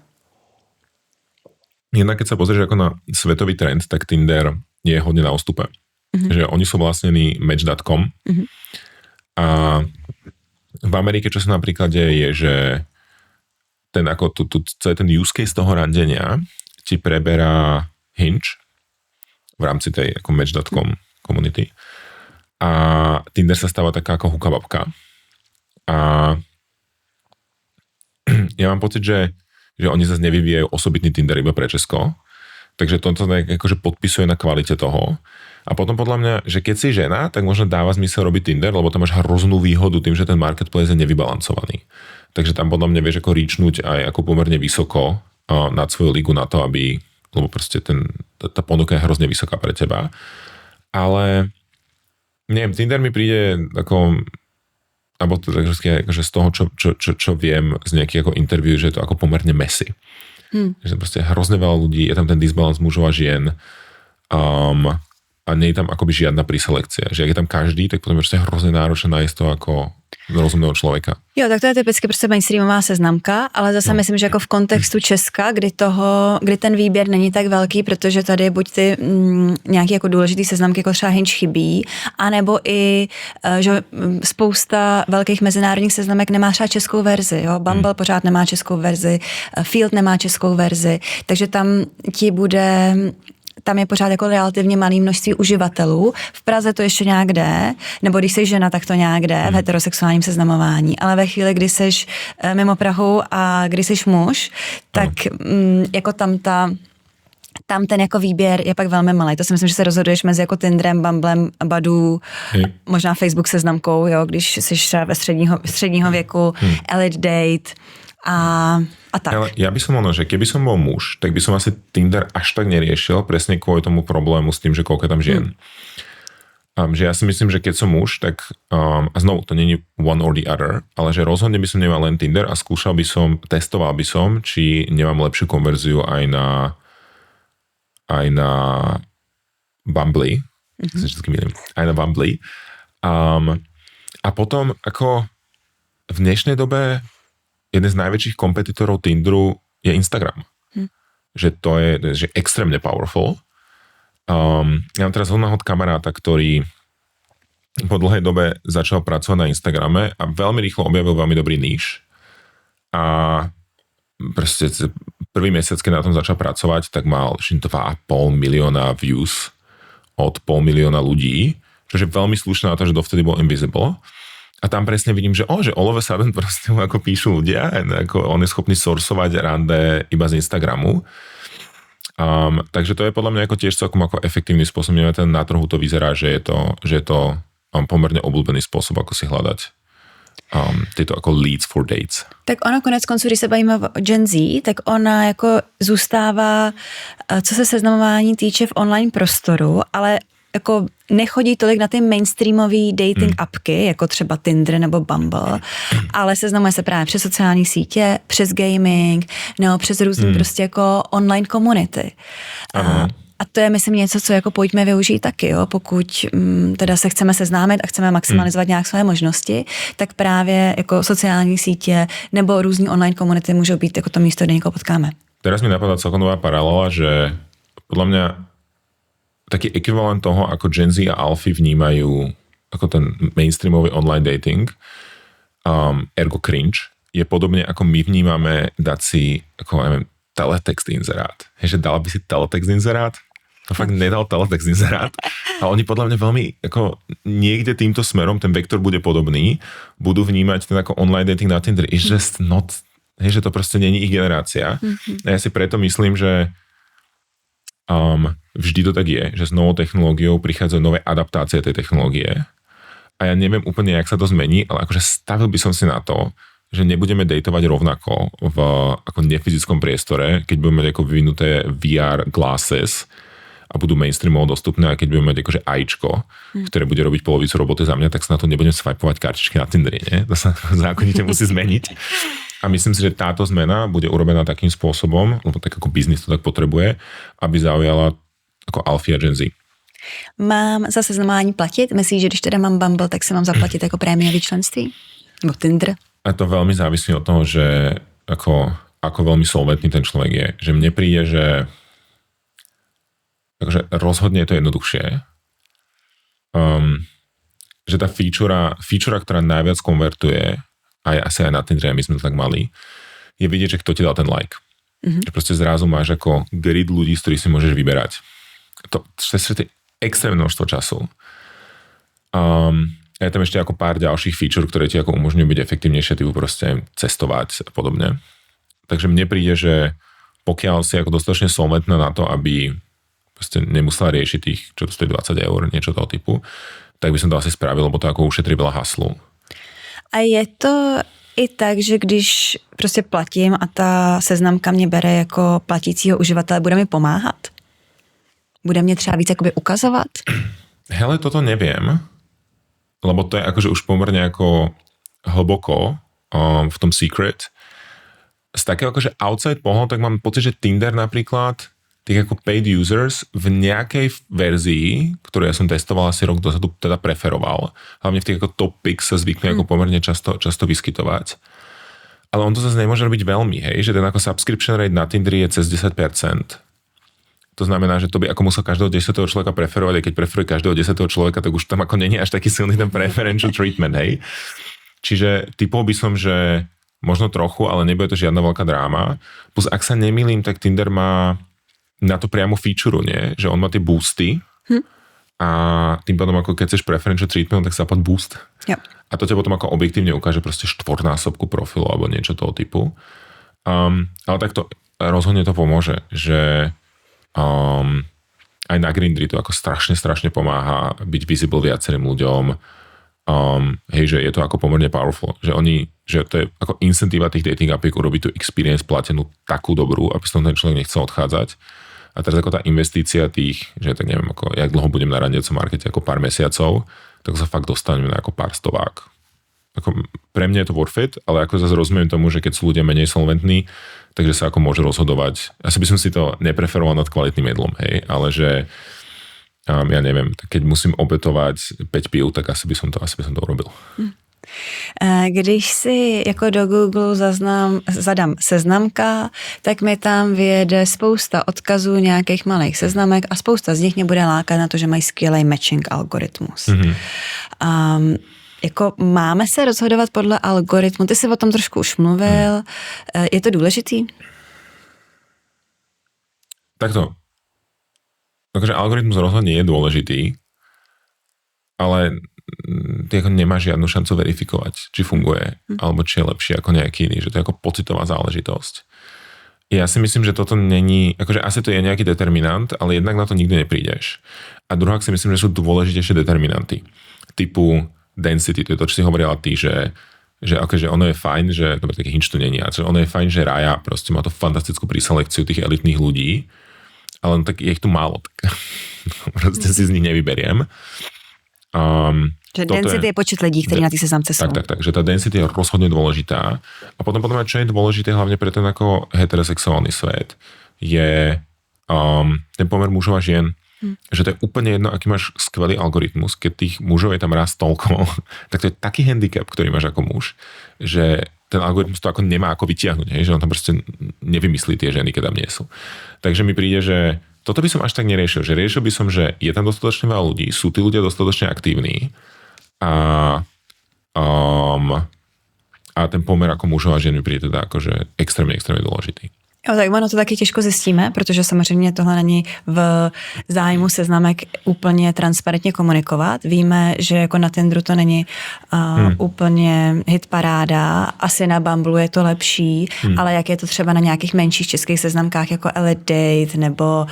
jednak keď sa pozrieš ako na svetový trend, tak Tinder je hodne na ústupe. Že oni sú vlastnení Match.com a v Amerike, čo sa napríklad deje, je, že ten ako celý ten use case toho randenia ti preberá Hinge v rámci tej ako Match.com komunity a Tinder sa stáva taká ako hukababka a ja mám pocit, že oni zase nevyvíjajú osobitný Tinder iba pre Česko, takže to akože podpisuje na kvalite toho. A potom podľa mňa, že keď si žena, tak možno dáva zmysel robiť Tinder, lebo tam máš hroznú výhodu tým, že ten marketplace je nevybalancovaný. Takže tam podľa mňa vieš ako ríčnuť aj ako pomerne vysoko nad svoju ligu na to, aby, lebo proste tá ponuka je hrozne vysoká pre teba. Ale neviem, Tinder mi príde ako... alebo to takže z toho, čo viem z nejakých ako interview, že je to ako pomerne messy. Že proste hrozne veľa ľudí, je tam ten disbalance mužov a žien. a nie je tam akoby žiadna príselekcia. Že ak je tam každý, tak potom je prostě hrozně náročné nájsť to ako rozumného člověka. Jo, tak to je typicky prostě mainstreamová seznamka, ale zase myslím, že jako v kontextu Česka, kdy ten výběr není tak velký, protože tady buď ty nějaký jako důležitý seznamky, jako třeba Hinge chybí, anebo i, že spousta velkých mezinárodních seznamek nemá třeba českou verzi, jo, Bumble pořád nemá českou verzi, Field nemá českou verzi, takže tam je pořád jako relativně malé množství uživatelů. V Praze to ještě nějak jde, nebo když jsi žena, tak to nějak jde v heterosexuálním seznamování, ale ve chvíli, kdy jsi mimo Prahu a kdy jsi muž, tak jako tam ten jako výběr je pak velmi malý. To si myslím, že se rozhoduješ mezi jako Tinderem, Bumblem, Badoo, možná Facebook seznamkou, jo, když jsi třeba ve středního věku, Elite Date a tak. Ale ja by som že keby som bol muž, tak by som asi Tinder až tak neriešil, presne kvôli tomu problému s tým, že koľko je tam žien. Že ja si myslím, že keď som muž, tak a znovu, to nie je one or the other, ale že rozhodne by som nemal len Tinder a testoval by som, či nemám lepšiu konverziu aj na Bumble. Aj na Bumble. A potom ako v dnešnej dobe jeden z najväčších kompetitorov Tinderu je Instagram. Že to je že extrémne powerful. Ja mám teraz hodného kamaráta, ktorý po dlhej dobe začal pracovať na Instagrame a veľmi rýchlo objavil veľmi dobrý níž. A proste prvý mesiac, keď na tom začal pracovať, tak mal 2,5 milióna views od 500 000 ľudí, čo je veľmi slušné na to, že dovtedy bol invisible. A tam presne vidím, že all of a sudden proste ako píšu ľudia, ako on je schopný sourcovať rande iba z Instagramu. Takže to je podľa mňa ako tiež celkom ako efektívny spôsob. Ten na trhu to vyzerá, že je to pomerne obľúbený spôsob, ako si hľadať tyto ako leads for dates. Tak ona konec konců, když se bavíme o Gen Z, tak ona jako zůstává, co se seznamování týče v online prostoru, ale jako nechodí tolik na ty mainstreamové dating appky, jako třeba Tinder nebo Bumble, ale seznamuje se právě přes sociální sítě, přes gaming, nebo přes různý prostě jako online komunity. A to je, myslím, něco, co jako pojďme využít taky, jo? Pokud teda se chceme seznámit a chceme maximalizovat nějak své možnosti, tak právě jako sociální sítě nebo různý online komunity můžou být jako to místo, kde někoho potkáme. Teraz mi napadá celkom nová paralela, že podľa mňa taký ekvivalent toho, ako Gen Z a Alfy vnímajú ako ten mainstreamový online dating, ergo cringe, je podobne ako my vnímame dať si, ako neviem, teletext inzerát. Že dal by si teletext inzerát? To fakt nedal teletext inzerát. A oni podľa mňa veľmi, ako niekde týmto smerom, ten vektor bude podobný, budú vnímať ten ako online dating na Tinder. It's just not, že to proste není ich generácia. A ja si preto myslím, že vždy to tak je, že s novou technológiou prichádzajú nové adaptácie tej technológie. A ja neviem úplne, jak sa to zmení, ale akože stavil by som si na to, že nebudeme datovať rovnako v ako nefyzickom priestore, keď budeme mať ako vyvinuté VR glasses a budú mainstreamovo dostupné, a keď budeme mať akože AIčko, ktoré bude robiť polovicu roboty za mňa, tak sa na to nebudem swipovať kartičky na Tinderi, nie? To sa zákonite musí zmeniť. A myslím si, že táto zmena bude urobená takým spôsobom, lebo tak ako biznis to tak potrebuje, aby zaujala ako Alfy a Gen Z. Mám za seznamování platit? Myslíš, že když teda mám Bumble, tak si mám zaplatit jako prémiový členství? Nebo Tinder? A to veľmi závisí od toho, že ako veľmi solventný ten človek je. Že mne príde, že takže rozhodne je to jednoduchšie. Že tá feature, ktorá najviac konvertuje, asi aj na Tindere, my sme to tak mali, je vidieť, že kto ti dal ten like. Že proste zrazu máš ako grid ľudí, z ktorých si môžeš vyberať. To je extrémne množstvo času. A je tam ešte ako pár ďalších feature, ktoré ti ako umožňujú byť efektívnejšie, typu proste cestovať a podobne. Takže mne príde, že pokiaľ si ako dostatočne solventná na to, aby proste nemusela riešiť tých, čo to stojí 20 €, niečo toho typu, tak by som to asi spravil, lebo to ako ušetrí veľa haslu. A je to i tak, že když prostě platím a ta seznamka mě bere jako platícího uživatele, bude mi pomáhat? Bude mě třeba víc jakoby ukazovat? Hele, toto neviem, lebo to je akože už pomerne ako hlboko v tom secret. Z takého akože outside pohľadu, tak mám pocit, že Tinder napríklad tých ako paid users v nejakej verzii, ktorú ja som testoval asi rok dozadu, teda preferoval. Hlavne v tých ako top picks sa zvykne ako pomerne často vyskytovať. Ale on to zase nemôže robiť veľmi, hej, že ten ako subscription rate na Tinderi je cez 10%. To znamená, že to by ako musel každého 10. človeka preferovať, a keď preferuje každého 10. človeka, tak už tam ako není až taký silný ten preferential treatment, hej. Čiže typol by som, že možno trochu, ale nebude to žiadna veľká dráma. Plus, ak sa nemýlim, tak Tinder má na to priamo feature, nie? Že on má tie boosty a tým pádom ako keď chceš preferential treatment, tak sa zapad boost. Jo. A to ťa potom ako objektívne ukáže proste 4-násobku profilu alebo niečo toho typu. Ale takto rozhodne to pomôže, že aj na Grindri to ako strašne pomáha byť visible viacerým ľuďom. Hej, že je to ako pomerne powerful, že to je ako incentíva tých dating appiek urobiť tú experience platenú takú dobrú, aby som ten človek nechcel odchádzať. A teraz ako tá investícia tých, že tak neviem, ako, jak dlho budem na randiacom markete, ako pár mesiacov, tak sa fakt dostaneme na ako pár stovák. Ako, pre mňa je to worth it, ale ako zase rozumiem tomu, že keď sú ľudia menej solventní, takže sa ako môže rozhodovať. Asi by som si to nepreferoval nad kvalitným jedlom, hej, ale že ja neviem, keď musím obetovať 5 pív, tak asi by som to urobil. Když si jako do Google zadám seznamka, tak mi tam vyjede spousta odkazů nějakých malých seznamek a spousta z nich mě bude lákat na to, že mají skvělý matching algoritmus. Jako máme se rozhodovat podle algoritmu? Ty jsi o tom trošku už mluvil. Je to důležitý? Takto. Takže algoritmus rozhodne je dôležitý, ale ty ako nemáš žiadnu šancu verifikovať, či funguje, alebo či je lepšie ako nejaký iný, že to je ako pocitová záležitosť. Ja si myslím, že toto není, akože asi to je nejaký determinant, ale jednak na to nikdy neprídeš. A druhák si myslím, že sú dôležitejšie determinanty. Typu density, to je to, čo si hovorila ty, že akože ono je fajn, že, dobre, taký hinč tu není, že ono je fajn, že Raya proste má to fantastickú príselekciu tých elitných ľudí, ale tak je ich tu málo, tak proste si z nich nevyberiem. Že density je počet lidí, ktorí na tých seznamce sú. Tak, že tá density je rozhodne dôležitá. A potom čo je dôležité hlavne pre ten ako heterosexuálny svet, je ten pomer mužov a žien. Že to je úplne jedno, aký máš skvelý algoritmus, keď tých mužov je tam raz toľko, tak to je taký handicap, ktorý máš ako muž, že ten algoritmus to ako nemá ako vytiahnuť, hej? Že on tam proste nevymyslí tie ženy, keď tam nie sú. Takže mi príde, že toto by som až tak neriešil, že riešil by som, že je tam dostatočne veľa ľudí, sú tí ľudia dostatočne aktívni a ten pomer ako mužov a žien mi príde teda akože extrémne dôležitý. Jo, tak ono to taky těžko zjistíme, protože samozřejmě tohle není v zájmu seznamek úplně transparentně komunikovat. Víme, že jako na Tinderu to není úplně hit paráda, asi na Bumble je to lepší, ale jak je to třeba na nějakých menších českých seznamkách jako Elite Date nebo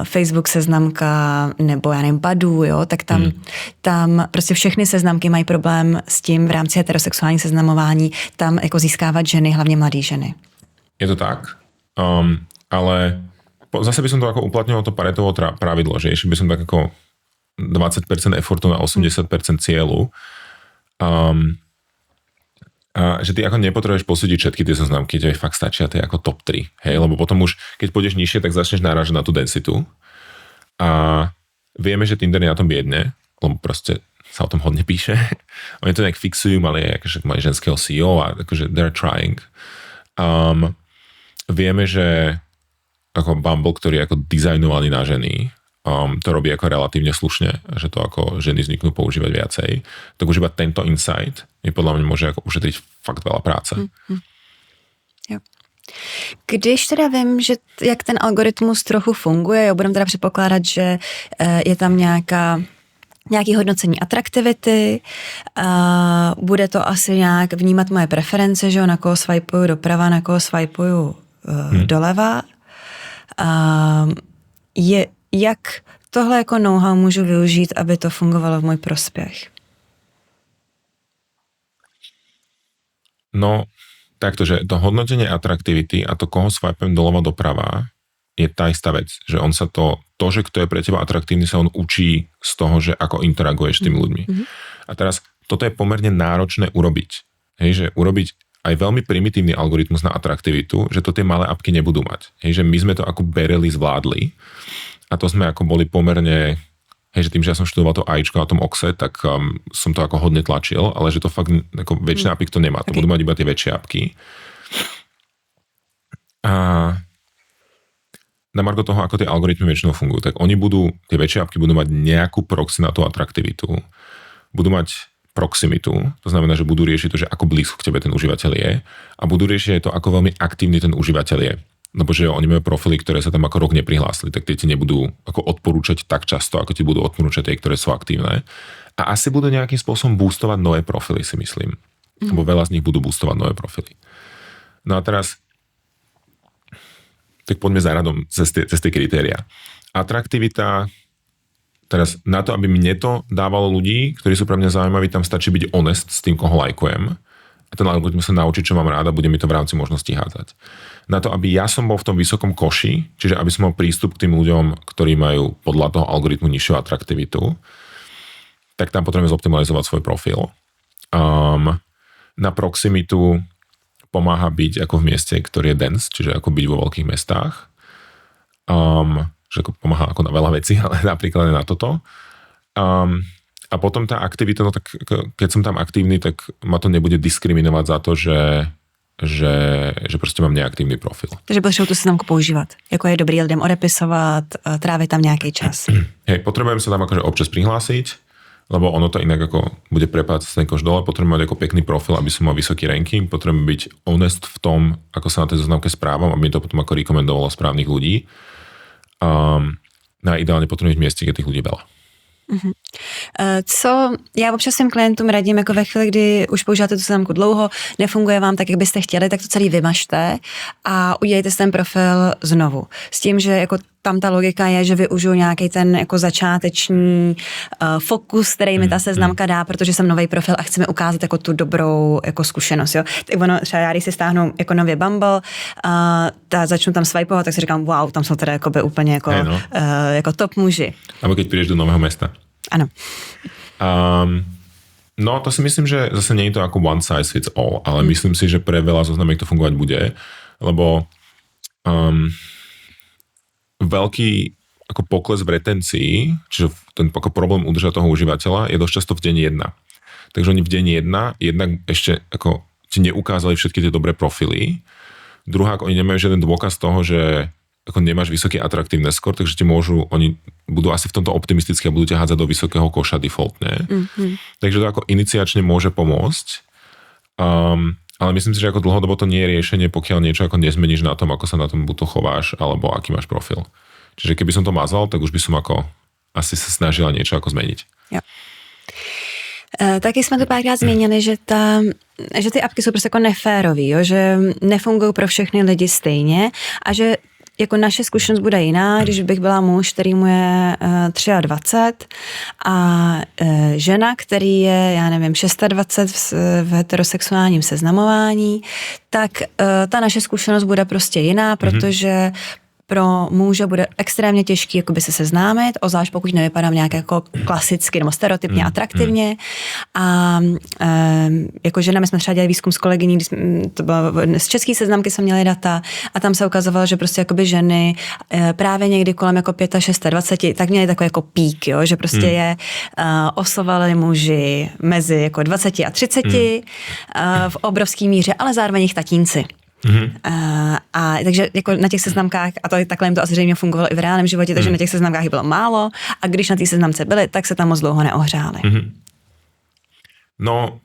Facebook seznamka nebo já nevím Badu, jo, tak tam prostě všechny seznamky mají problém s tím v rámci heterosexuální seznamování tam jako získávat ženy, hlavně mladé ženy. Je to tak, ale zase by som to ako uplatňoval to Paretovo pravidlo, že ešte by som tak ako 20% effortu na 80% cieľu. Že ty ako nepotrebuješ posúdiť všetky tie zoznamky, tie fakt stačia, to je ako top 3, hej, lebo potom už, keď pôjdeš nižšie, tak začneš narážať na tú densitu. A vieme, že Tinder je na tom biedne, lebo proste sa o tom hodne píše. Oni to nejak fixujú, mali akože majú ženského CEO a akože they're trying. Vieme, že ako Bumble, ktorý je ako dizajnovaný na ženy, to robí ako relatívne slušne, že to ako ženy zvyknú používať viacej, tak už iba tento insight mi podľa mňa môže ako ušetriť fakt veľa práce. Jo. Když teda vím, že jak ten algoritmus trochu funguje, budeme teda předpokládat, že je tam nějaký hodnocení atraktivity, bude to asi nějak vnímat moje preference, že na koho swipuju doprava, na koho swipuju doleva. Jak tohle jako know-how můžu využít, aby to fungovalo v můj prospěch? No, takto, že to hodnotenie atraktivity a to, koho swipujem doľava doprava, je tá istá vec, že on sa to, že kto je pre teba atraktívny, sa on učí z toho, že ako interaguješ s tými ľuďmi. A teraz, toto je pomerne náročné urobiť. Hej, že urobiť aj veľmi primitívny algoritmus na atraktivitu, že to tie malé apky nebudú mať. Hej, že my sme to ako bereli, zvládli a to sme ako boli pomerne, hej, že tým, že ja som študoval to AIčko na tom Oxe, tak som to ako hodne tlačil, ale že to fakt ako väčšina apík to nemá. To budú mať iba tie väčšie apky. A na margo toho, ako tie algoritmy väčšinou fungujú, tak tie väčšie apky budú mať nejakú proxy na tú atraktivitu. Budú mať proximitu, to znamená, že budú riešiť to, že ako blízko k tebe ten užívateľ je a budú riešiť aj to, ako veľmi aktívny ten užívateľ je. Lebo že oni majú profily, ktoré sa tam ako rok neprihlásili, tak tie ti nebudú ako odporúčať tak často, ako ti budú odporúčať tie, ktoré sú aktívne. A asi budú nejakým spôsobom boostovať nové profily, si myslím. Lebo veľa z nich budú boostovať nové profily. No a teraz tak poďme za radom cez tie kritéria. Atraktivita. Teraz na to, aby mne to dávalo ľudí, ktorí sú pre mňa zaujímaví, tam stačí byť honest s tým, koho lajkujem. A ten algoritmus sa naučiť, čo mám rád a bude mi to v rámci možností hádzať. Na to, aby ja som bol v tom vysokom koši, čiže aby som mal prístup k tým ľuďom, ktorí majú podľa toho algoritmu nižšiu atraktivitu, tak tam potrebujeme zoptimalizovať svoj profil. Na proximitu pomáha byť ako v mieste, ktorý je dense, čiže ako byť vo veľkých mestách. Že ako pomáha ako na veľa vecí, ale napríklad na toto. A potom tá aktivita, no tak keď som tam aktívny, tak ma to nebude diskriminovať za to, že proste mám neaktívny profil. Takže potřebuji tu seznamku používat. Jako je dobrý lidem odepisovat, trávit tam nějaký čas. Hej, potrebujem sa tam akože občas prihlásiť, lebo ono to inak ako bude prepácať sa ten koš dole, potrebujem mať ako pekný profil, aby som mal vysoký ranking, potrebujem byť honest v tom, ako sa na tej zoznamke správam, aby mi to potom ako rekomendovalo správnych ľudí. Ideálně potřebuješ v městě, kde těch lidí veľa. Co já občas svým klientům radím, jako ve chvíli, kdy už používáte tu seznamku dlouho, nefunguje vám tak, jak byste chtěli, tak to celý vymažte a udělejte si ten profil znovu. S tím, že jako tam ta logika je, že využiju nějaký ten jako začáteční fokus, který mi ta seznamka dá, protože jsem nový profil a chci mi ukázat jako tu dobrou jako zkušenost. Jo? Tak ono, třeba já, když si stáhnu jako nově Bumble, začnu tam swipeovat, tak si říkám, wow, tam jsou teda jakoby úplně jako, jako top muži. Abo keď prídeš do nového mesta. Áno. No to si myslím, že zase nie je to ako one size fits all, ale myslím si, že pre veľa zoznamiek to fungovať bude, lebo veľký ako pokles v retencii, čiže ten ako problém udržať toho užívateľa je dosť často v deň 1. Takže oni v deň 1 jednak ešte ako ti neukázali všetky tie dobré profily. Druhá, oni nemajú žiaden dôkaz toho, že ako nemáš vysoký atraktívny skôr, takže oni budú asi v tomto optimistickí a budú ťa hádzať do vysokého koša defaultne. Takže to ako iniciačne môže pomôcť. Ale myslím si, že ako dlhodobo to nie je riešenie, pokiaľ niečo ako nezmeníš na tom, ako sa na tom buď chováš, alebo aký máš profil. Čiže keby som to mazal, tak už by som ako asi sa snažila niečo ako zmeniť. Jo. Taky jsme to párkrát zmínili, že ty apky jsou prostě jako neférový, jo? Že nefungují pro všechny lidi stejně a že jako naše zkušenost bude jiná, když bych byla muž, který mu je 23 a žena, který je, já nevím, 26 v heterosexuálním seznamování, tak ta naše zkušenost bude prostě jiná, protože pro muže bude extrémně těžký jakoby se seznámit, obzvlášť pokud nevypadám nějak jako klasicky nebo stereotypně atraktivně. A jako žena, my jsme třeba dělali výzkum s kolegyní, to bylo z české seznamky jsme měli data a tam se ukazovalo, že prostě jakoby ženy právě někdy kolem jako 25, tak měli takový jako pík, jo, že prostě je oslovali muži mezi jako 20 a 30 v obrovský míře, ale zároveň jich tatínci. Takže jako na těch seznamkách, a to takhle jim to asi zřejmě fungovalo i v reálném životě, takže na těch seznamkách bylo málo a když na té seznamce byli, tak se tam moc dlouho neohřáli. No,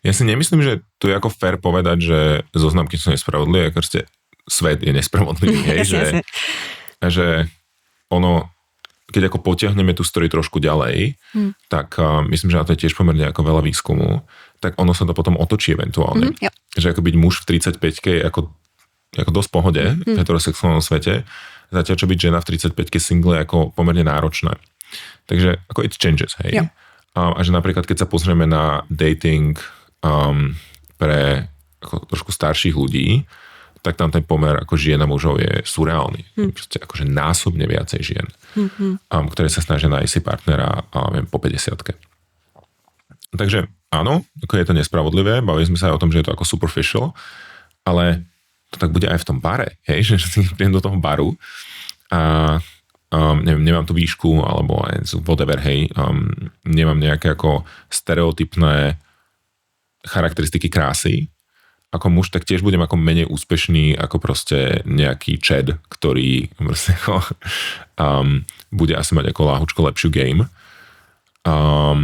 ja si nemyslím, že tu je ako fair povedať, že zoznamky sú nespravodlivé, ako proste svet je nespravodlivý, hej, že ono, keď ako potiahneme tú story trošku ďalej, tak myslím, že na to je tiež pomerne ako veľa výskumu, tak ono sa to potom otočí eventuálne. Že ako byť muž v 35-ke je ako dosť pohode v heterosexuálnom svete, zatiaľ čo byť žena v 35-ke single je ako pomerne náročné. Takže ako it changes, hej. A že napríklad, keď sa pozrieme na dating pre ako trošku starších ľudí, tak tam ten pomer ako žien a mužov je surreálny. Proste akože násobne viacej žien, ktoré sa snažia nájsť si partnera po 50-ke. Takže áno, ako je to nespravodlivé, bavili sme sa aj o tom, že je to ako superficial, ale to tak bude aj v tom bare, hej, že si prídem do toho baru a neviem, nemám tú výšku, alebo aj whatever, hej, nemám nejaké ako stereotypné charakteristiky krásy, ako muž, tak tiež budem ako menej úspešný ako proste nejaký Chad, ktorý proste ako, bude asi mať ako láhučko lepšiu game. A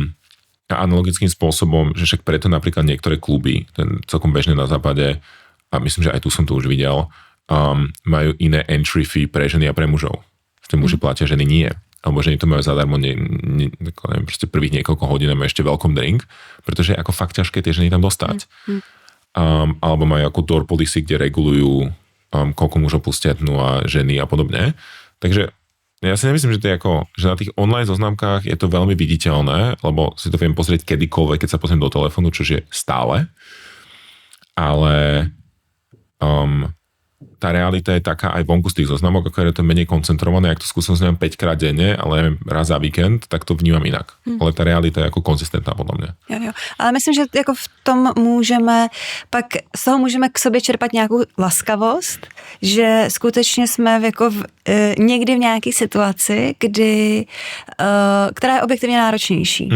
analogickým spôsobom, že však preto napríklad niektoré kluby, ten celkom bežne na západe, a myslím, že aj tu som to už videl, majú iné entry fee pre ženy a pre mužov. Tí muži platia, ženy nie. Alebo ženy to majú zadarmo neviem, proste prvých niekoľko hodín majú ešte welcome drink, pretože je ako fakt ťažké tie ženy tam dostať. Alebo majú ako door policy, kde regulujú koľko mužov pustia a ženy a podobne. Takže ja si nemyslím, že to je ako, že na tých online zoznamkách je to veľmi viditeľné, lebo si to viem pozrieť kedykoľvek, keď sa pozriem do telefónu, čo je stále. Ale tá realita je taká aj vonku z tých zoznamok, ako je to menej koncentrované, ak to skúsim s 5 krát denne, ale raz za víkend, tak to vnímam inak. Ale tá realita je ako konzistentná podľa mňa. Jo. Ale myslím, že jako v tom z toho můžeme k sobě čerpat nějakou laskavost, že skutečně jsme někdy v nějaké situaci, která je objektivně náročnější.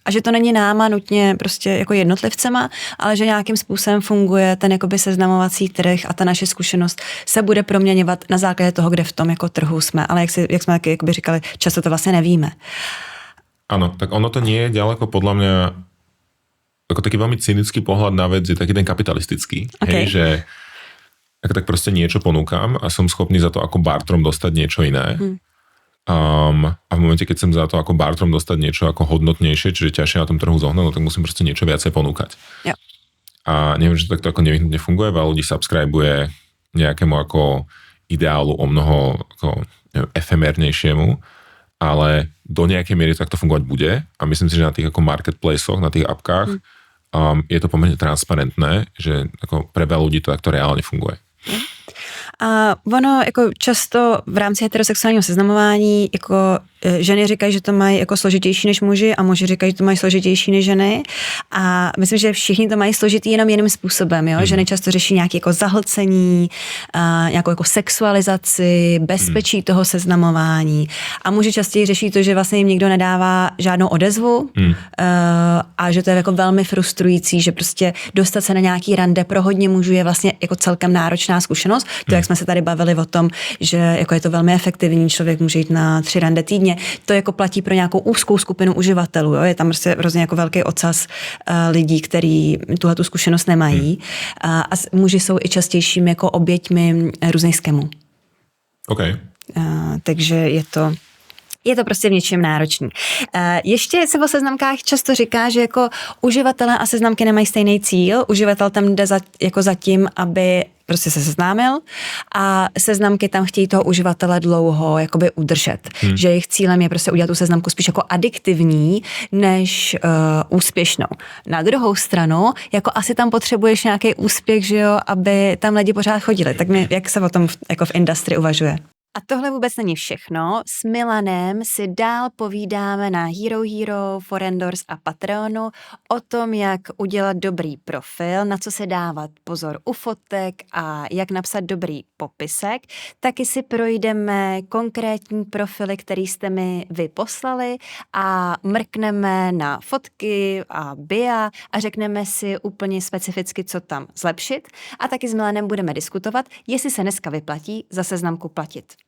A že to není náma nutně prostě jako jednotlivcema, ale že nějakým způsobem funguje ten jakoby seznamovací trh a ta naše zkušenost se bude proměňovat na základě toho, kde v tom jako trhu jsme. Ale jak jsme taky jakoby říkali, často to vlastně nevíme. Áno, tak ono to nie je ďaleko podľa mňa ako taký veľmi cynický pohľad na vec je taký ten kapitalistický. Okay. Hej, že ak tak proste niečo ponúkam a som schopný za to ako bartrom dostať niečo iné. A v momente, keď chcem za to ako bartrom dostať niečo ako hodnotnejšie, čiže ťažšie na tom trhu zohnať, no tak musím proste niečo viacej ponúkať. Jo. A neviem, že takto ako nevyhnutne funguje, veľa ľudí subscribeuje nejakému ako ideálu o mnoho ako efemérnejšiemu, ale do nejakej miery to takto fungovať bude a myslím si, že na tých ako marketplaceoch, na tých apkách je to pomerne transparentné, že ako pre veľa ľudí to takto reálne funguje. A ono jako často v rámci heterosexuálního seznamování jako ženy říkají, že to mají jako složitější než muži a muži říkají, že to mají složitější než ženy a myslím, že všichni to mají složitý jenom jiným způsobem, jo? Ženy často řeší nějaké jako zahlcení, nějakou jako sexualizaci, bezpečí toho seznamování a muži častěji řeší to, že vlastně jim nikdo nedává žádnou odezvu a že to je jako velmi frustrující, že prostě dostat se na nějaký rande pro hodně mužů je vlastně jako celkem náročná zkušenost. To, jak jsme se tady bavili o tom, že jako je to velmi efektivní, člověk může jít na 3 rande týdně, to jako platí pro nějakou úzkou skupinu uživatelů. Jo? Je tam prostě hrozně jako velký ocas lidí, kteří tuhletu zkušenost nemají. A muži jsou i častějšími jako oběťmi různých skemů. Okay. Takže je to prostě v něčem náročný. Ještě se o seznamkách často říká, že jako uživatelé a seznamky nemají stejný cíl. Uživatel tam jde za tím, aby prostě se seznámil a seznamky tam chtějí toho uživatele dlouho jakoby udržet. Že jejich cílem je prostě udělat tu seznamku spíš jako adiktivní, než úspěšnou. Na druhou stranu, jako asi tam potřebuješ nějaký úspěch, že jo, aby tam lidi pořád chodili. Tak jak se o tom jako v industrii uvažuje? A tohle vůbec není všechno. S Milanem si dál povídáme na Hero Hero, Forendors a Patreonu o tom, jak udělat dobrý profil, na co se dávat pozor u fotek a jak napsat dobrý popisek. Taky si projdeme konkrétní profily, který jste mi vy poslali a mrkneme na fotky a bio a řekneme si úplně specificky, co tam zlepšit. A taky s Milanem budeme diskutovat, jestli se dneska vyplatí za seznamku platit.